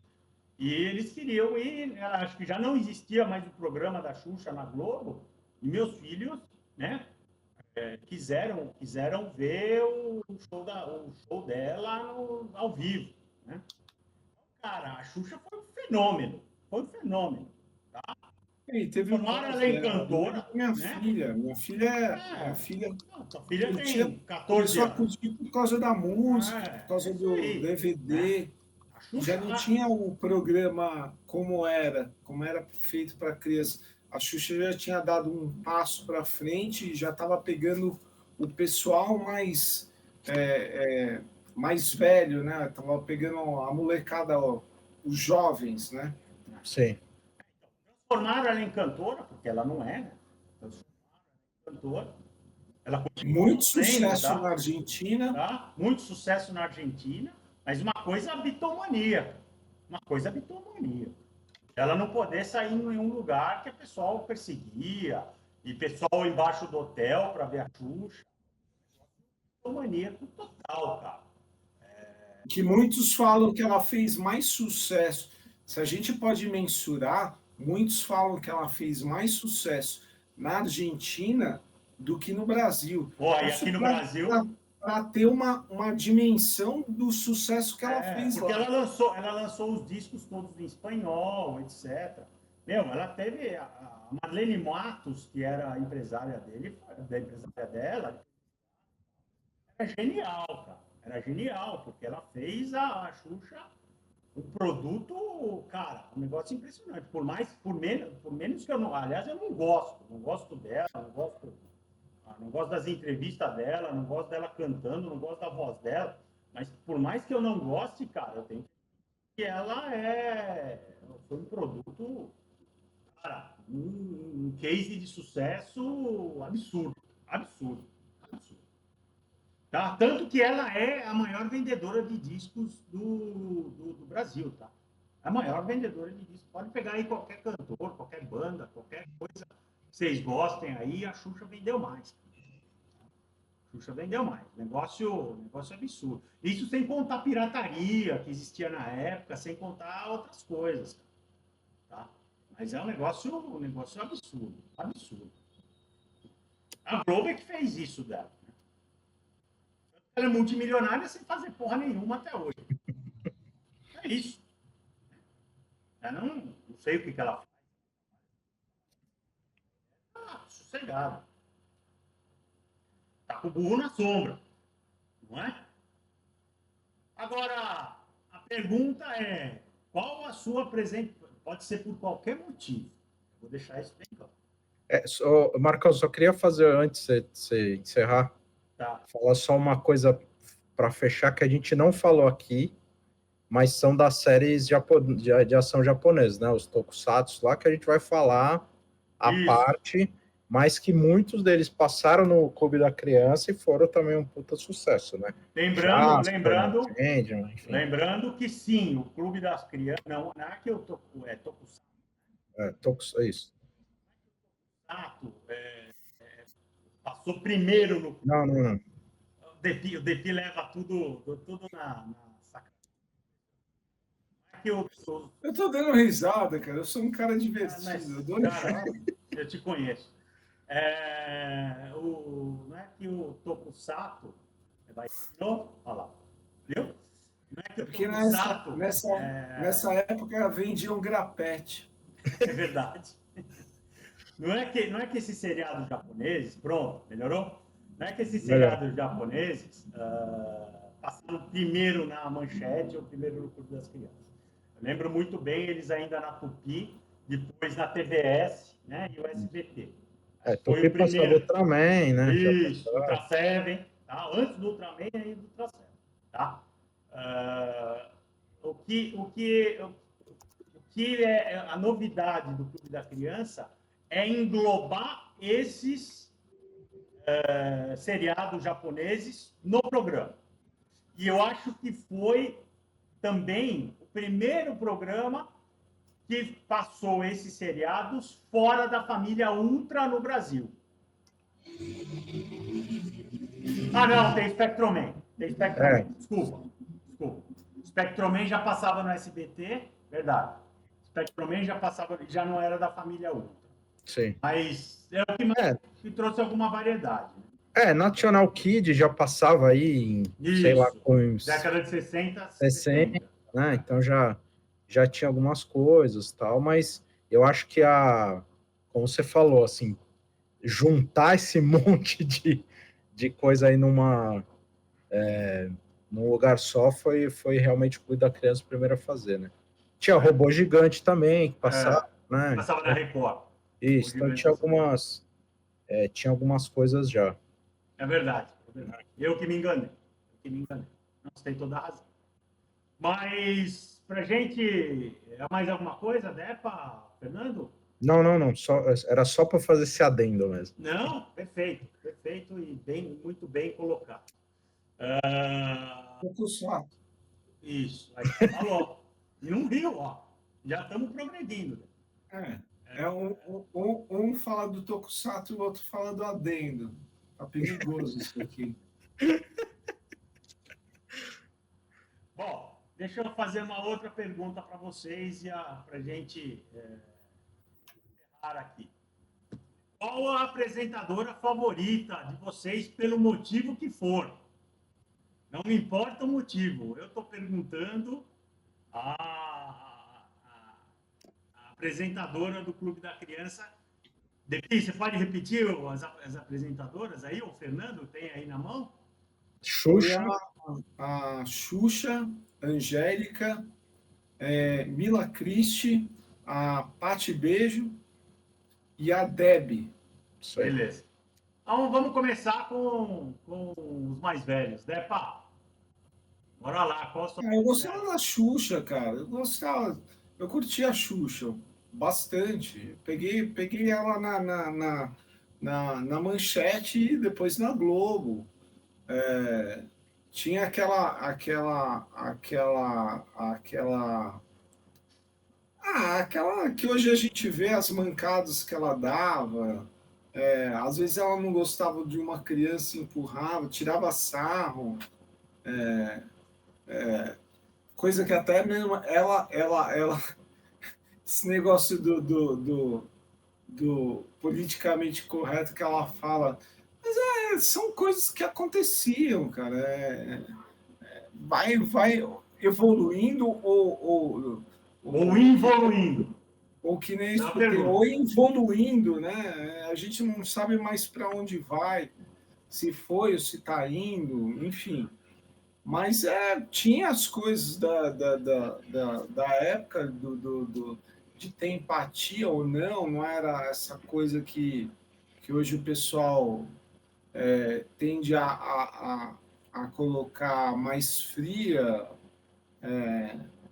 e eles queriam ir, acho que já não existia mais o programa da Xuxa na Globo, e meus filhos, né, quiseram ver o show dela ao vivo, né? Cara, a Xuxa foi um fenômeno, tá? E teve Formaram ela em cantora, minha né? filha. Minha filha Sua filha tem 14 começou a anos. curtir por causa da música, por causa do aí, DVD. né? A Xuxa, Já não tinha o programa como era feito para criança. A Xuxa já tinha dado um passo para frente e já estava pegando o pessoal mais velho, né? Tava pegando a molecada, os jovens, né? Sim. transformaram ela em cantora, porque ela não é, né? Transformaram ela em cantora. Ela Muito continua sucesso tá? na Argentina. Tá? Muito sucesso na Argentina, mas uma coisa bitomania. Uma coisa bitomania. Ela não poder sair em nenhum lugar que o pessoal perseguia, e pessoal embaixo do hotel para ver a Xuxa. Bitomaníaco total, cara. Que muitos falam que ela fez mais sucesso. Se a gente pode mensurar, muitos falam que ela fez mais sucesso na Argentina do que no Brasil. Pô, e aqui no Brasil. Para ter uma dimensão do sucesso que ela fez porque lá. Ela lançou os discos todos em espanhol, etc. Meu, ela teve a Marlene Matos, que era a empresária dela, era genial, cara. Era genial, porque ela fez a Xuxa um produto, cara, um negócio impressionante. Por menos que eu não. Aliás, eu não gosto dela, não gosto das entrevistas dela, não gosto dela cantando, não gosto da voz dela. Mas por mais que eu não goste, cara, eu tenho que ela foi um produto, cara, um case de sucesso absurdo, absurdo, absurdo. Tá? Tanto que ela é a maior vendedora de discos do Brasil, tá? A maior vendedora de discos. Pode pegar aí qualquer cantor, qualquer banda, qualquer coisa que vocês gostem aí, a Xuxa vendeu mais. Xuxa vendeu mais. Negócio absurdo. Isso sem contar a pirataria que existia na época, sem contar outras coisas. Tá? Mas é um negócio absurdo. Absurdo. A Globo é que fez isso dela. Ela é multimilionária sem fazer porra nenhuma até hoje. É isso. Eu não sei o que ela faz. Sossegado. Tá com o burro na sombra. Não é? Agora, a pergunta é: qual a sua presente? Pode ser por qualquer motivo. Vou deixar isso bem claro. Marcos, só queria fazer antes de você encerrar, Tá. falar só uma coisa para fechar que a gente não falou aqui, mas são das séries de ação japonesas, né? Os tokusatsu lá, que a gente vai falar à Isso. parte, mas que muitos deles passaram no Clube da Criança e foram também um puta sucesso, né? Lembrando que sim, o Clube das Crianças, não é que eu tô, Tokusatsu, é isso. Passou primeiro no. Não. O Depi leva tudo na sacanagem. Eu tô dando risada, cara. Eu sou um cara divertido. Eu dou risada. Eu te conheço. Não é que o Tokusatsu vai. Olha lá. Viu? Não é que o Porque Tokusatsu. nessa época vendiam grapete. É verdade. Não é que esses seriados japoneses, pronto, melhorou? Não é que esses seriados japoneses passaram primeiro na Manchete ou primeiro no Clube das Crianças. Eu lembro muito bem eles ainda na Tupi, depois na TBS, né, e o SBT. Tupi passava Ultraman, né? Isso, Ultra Seven, tá? Antes do Ultraman e do Ultra Seven, tá? O que é a novidade do Clube da Criança é englobar esses seriados japoneses no programa. E eu acho que foi também o primeiro programa que passou esses seriados fora da família Ultra no Brasil. Não, tem Spectroman. Desculpa. Spectroman já passava no SBT, verdade. Spectroman já não era da família Ultra. Sim. Mas é o que mais que trouxe alguma variedade. National Kid já passava aí, sei lá, com década de 60, 60, né? Então já tinha algumas coisas, tal, mas eu acho que como você falou, assim, juntar esse monte de coisa aí num lugar só foi realmente o Clube da Criança o primeiro a fazer, né? Tinha Robô Gigante também, que passava, né? Passava na Record. Isso, então tinha algumas coisas já. É verdade. Eu que me enganei. Não, você tem toda a razão. Mas, pra gente, mais alguma coisa, Depa, Fernando? Não. Era só para fazer esse adendo mesmo. Não, perfeito e muito bem colocado. Tokusatsu. Isso, aí falou. E não riu, ó. Já estamos progredindo. Um fala do Tokusatsu e o outro fala do adendo. Tá perigoso isso aqui. Bom, deixa eu fazer uma outra pergunta para vocês e para a gente encerrar aqui. Qual a apresentadora favorita de vocês, pelo motivo que for? Não me importa o motivo. Eu estou perguntando a apresentadora do Clube da Criança. Depi, você pode repetir as apresentadoras aí? O Fernando tem aí na mão? Xuxa. A Xuxa, Angélica, Mila Christie, a Pati Beijo e a Debbie. Beleza. Então vamos começar com os mais velhos, né, Pá? Bora lá, qual a sua... Eu gostava da Xuxa, cara. Eu curtia a Xuxa bastante. Peguei ela na Manchete e depois na Globo. Tinha aquela que hoje a gente vê as mancadas que ela dava. Às vezes ela não gostava de uma criança, empurrava, tirava sarro. Coisa que até mesmo ela esse negócio do politicamente correto que ela fala, mas são coisas que aconteciam, cara. Vai evoluindo ou involuindo. Ou que nem isso, ou evoluindo, né? A gente não sabe mais para onde vai, se foi ou se está indo, enfim. Mas tinha as coisas da época de ter empatia ou não era essa coisa que hoje o pessoal tende a colocar mais fria.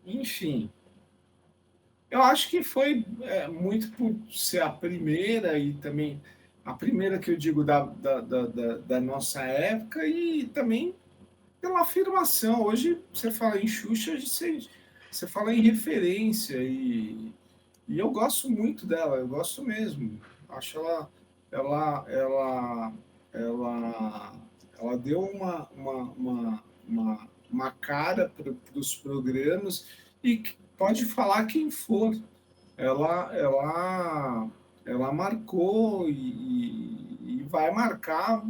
Enfim, eu acho que foi muito por ser a primeira e também a primeira que eu digo da nossa época e também pela afirmação. Hoje você fala em Xuxa, você fala em referência e eu gosto muito dela, eu gosto mesmo. Acho ela, ela, ela, ela deu uma cara para os programas e pode falar quem for. Ela marcou e vai marcar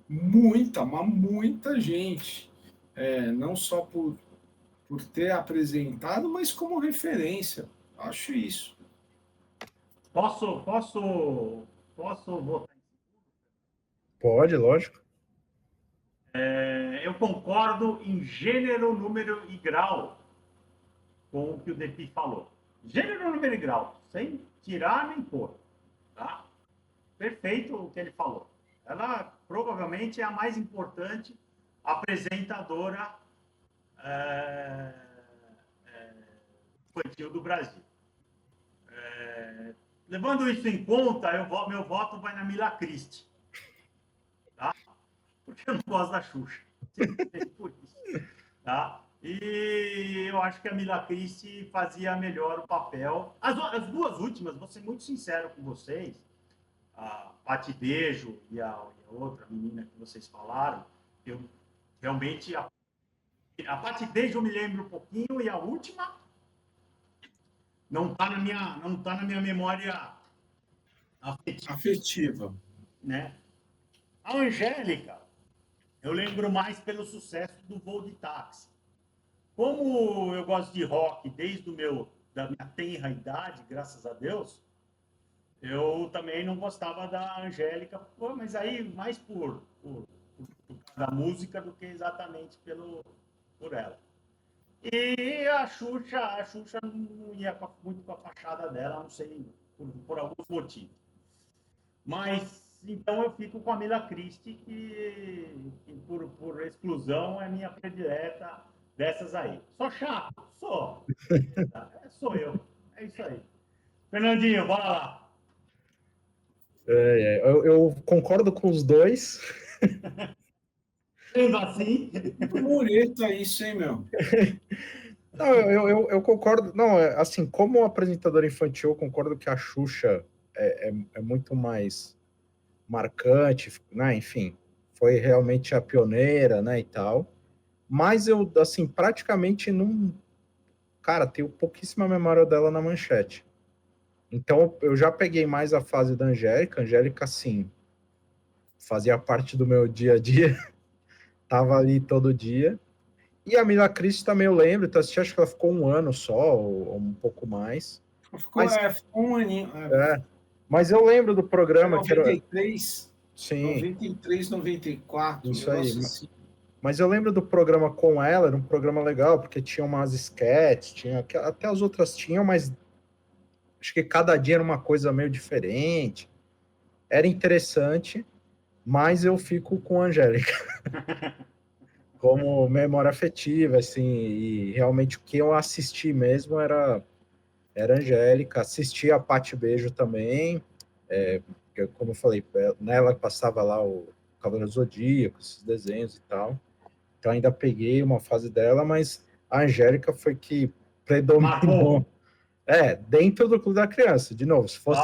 muita, mas muita gente. Não só por ter apresentado, mas como referência. Acho isso. Posso votar? Pode, lógico. Eu concordo em gênero, número e grau com o que o Depi falou. Gênero, número e grau, sem tirar nem pôr. Tá? Perfeito o que ele falou. Ela provavelmente é a mais importante apresentadora infantil do Brasil. Levando isso em conta, meu voto vai na Mila Christie. Tá? Porque eu não gosto da Xuxa. Por isso. Tá? E eu acho que a Mila Christie fazia melhor o papel. As duas últimas, vou ser muito sincero com vocês, a Pati Beijo e a outra menina que vocês falaram, eu realmente a Pati Beijo eu me lembro um pouquinho e a última não está na minha memória afetiva, né? A Angélica eu lembro mais pelo sucesso do Voo de Táxi. Como eu gosto de rock desde da minha tenra idade, graças a Deus, eu também não gostava da Angélica, mas aí mais por da música do que exatamente por ela. E a Xuxa não ia muito com a fachada dela, não sei, por alguns motivos. Mas, então eu fico com a Mila Christie, que por exclusão é minha predileta dessas aí. Sou chato? Sou. Sou eu. É isso aí. Fernandinho, bora lá. Eu concordo com os dois. Sendo assim. Mureta isso, hein, meu? Não, eu concordo. Não, assim, como apresentadora infantil, eu concordo que a Xuxa é muito mais marcante, né? Enfim, foi realmente a pioneira, né, e tal. Mas eu, assim, praticamente não... Cara, tenho pouquíssima memória dela na Manchete. Então, eu já peguei mais a fase da Angélica. Angélica, sim, fazia parte do meu dia a dia. Tava ali todo dia. E a Mila Christie também eu lembro, então, acho que ela ficou um ano só, ou um pouco mais. Ficou um aninho. Mas eu lembro do programa 93, que era... Sim. 93, 94. Isso aí. Assim. Mas eu lembro do programa com ela, era um programa legal, porque tinha umas sketches, tinha, até as outras tinham, mas acho que cada dia era uma coisa meio diferente. Era interessante, mas eu fico com a Angélica. Como memória afetiva, assim, e realmente o que eu assisti mesmo era Angélica. Assisti a Pati Beijo também, como eu falei, nela passava lá o Cavaleiro do Zodíaco, esses desenhos e tal. Então ainda peguei uma fase dela, mas a Angélica foi que predominou. Dentro do Clube da Criança. De novo, se fosse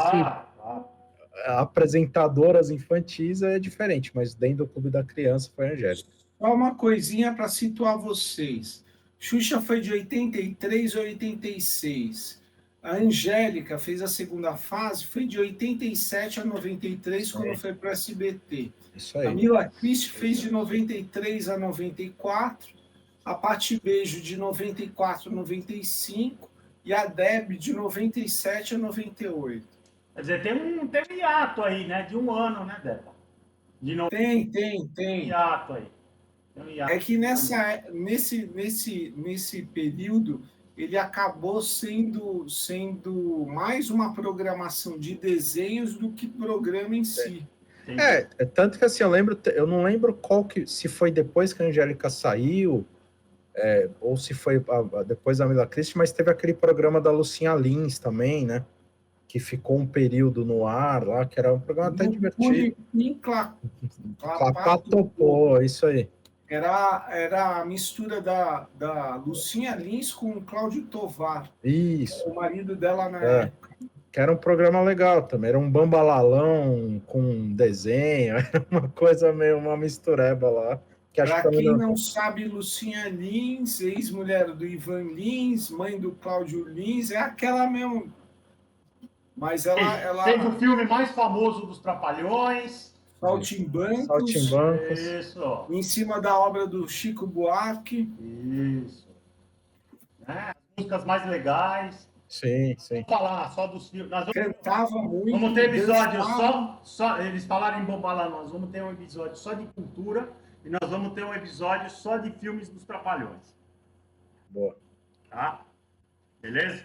apresentadoras infantis é diferente, mas dentro do Clube da Criança foi a Angélica. Só uma coisinha para situar vocês. Xuxa foi de 83 a 86. A Angélica fez a segunda fase, foi de 87 a 93, quando foi para o SBT. Isso aí. A Mila Christie fez de 93 a 94, a Pati Beijo de 94 a 95 e a Deb de 97 a 98. Quer dizer, tem um hiato aí, né? De um ano, né, Débora? Tem. Hiato aí. É que nesse período ele acabou sendo mais uma programação de desenhos do que programa em si. Tanto que assim, eu não lembro se foi depois que a Angélica saiu, ou se foi depois da Mila Christie, mas teve aquele programa da Lucinha Lins também, né? Que ficou um período no ar lá, que era um programa até divertido. Clapá topou, isso aí. Era a mistura da Lucinha Lins com o Cláudio Tovar. Isso. O marido dela na época. Que era um programa legal também, era um bambalalão com desenho, era uma coisa meio uma mistureba lá. Para quem não sabe, Lucinha Lins, ex-mulher do Ivan Lins, mãe do Cláudio Lins, é aquela mesmo. Mas ela fez o filme mais famoso dos Trapalhões. Saltimbancos. Isso. Em cima da obra do Chico Buarque. Isso. As músicas mais legais. Sim. Vamos falar só dos filmes. Cantava muito. Vamos ter episódio só. Eles falaram em Bombalá, nós vamos ter um episódio só de cultura e nós vamos ter um episódio só de filmes dos Trapalhões. Boa. Tá? Beleza?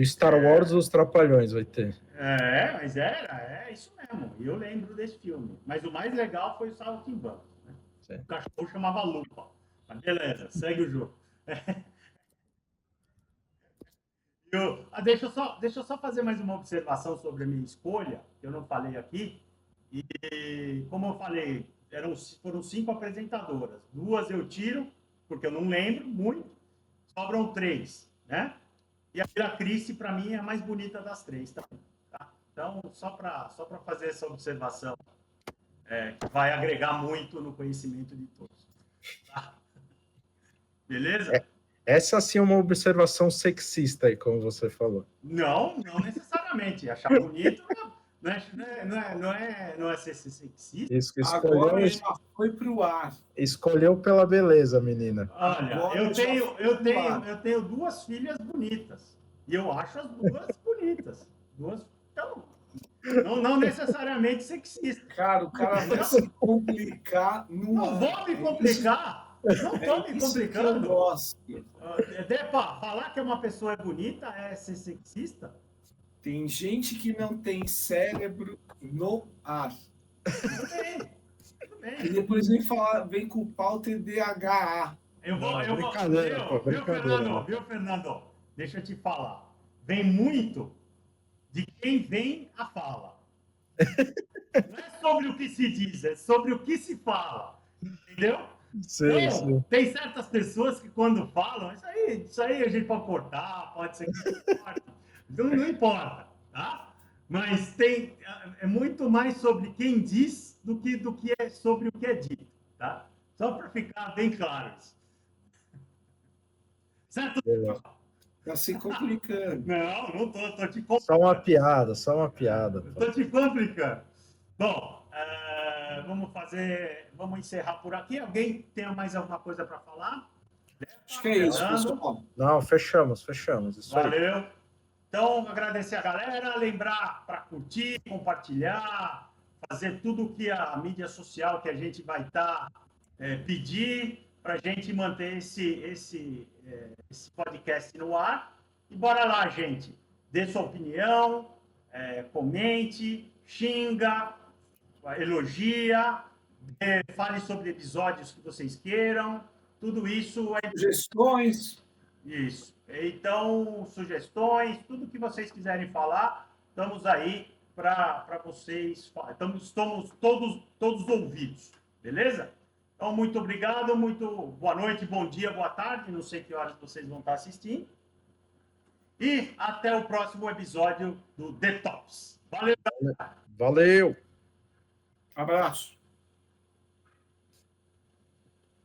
Star Wars dos Trapalhões vai ter. Mas é isso mesmo. E eu lembro desse filme. Mas o mais legal foi o Saltimbancos. Né? O cachorro chamava Lupa. Mas beleza, segue o jogo. Deixa eu só fazer mais uma observação sobre a minha escolha, que eu não falei aqui. E, como eu falei, foram 5 apresentadoras. 2 eu tiro, porque eu não lembro muito. Sobram 3, né? E a Mila Christie, para mim, é a mais bonita das 3 também. Tá? Então, só para fazer essa observação, que vai agregar muito no conhecimento de todos. Tá? Beleza? Essa sim é uma observação sexista aí, como você falou. Não necessariamente. Achar bonito não é ser sexista. Isso que agora já foi pro ar. Escolheu pela beleza, menina. Olha, eu tenho 2 filhas bonitas. E eu acho as 2 bonitas. Então, não necessariamente sexista. Cara, o cara vai se complicar. Não vou me complicar. Não estou me complicando. Falar que uma pessoa é bonita é ser sexista? Tem gente que não tem cérebro no ar. Tudo bem. E depois vem culpar o TDAH. Viu, Fernando? Deixa eu te falar. Vem muito de quem vem a fala. Não é sobre o que se diz, é sobre o que se fala. Entendeu? Sim. Tem certas pessoas que quando falam, isso aí a gente pode cortar, pode ser que não importa. Não importa, tá? Mas é muito mais sobre quem diz do que é sobre o que é dito, tá? Só para ficar bem claro isso. Certo? Tá se complicando. Não tô te complicando. Só uma piada. Tô te complicando. Bom, vamos encerrar por aqui. Alguém tem mais alguma coisa para falar? Acho que é isso, pessoal. Não, fechamos. Isso Valeu. Aí. Então, agradecer a galera, lembrar para curtir, compartilhar, fazer tudo que a mídia social que a gente vai estar pedir para a gente manter esse podcast no ar. E bora lá, gente. Dê sua opinião, comente, xinga, elogia, fale sobre episódios que vocês queiram. Tudo isso é... Sugestões. Isso. Então, sugestões, tudo que vocês quiserem falar, estamos aí para vocês. Estamos todos ouvidos, beleza? Então, muito obrigado, muito boa noite, bom dia, boa tarde, não sei que horas vocês vão estar assistindo. E até o próximo episódio do Detox. Valeu, galera. Valeu. Abraço.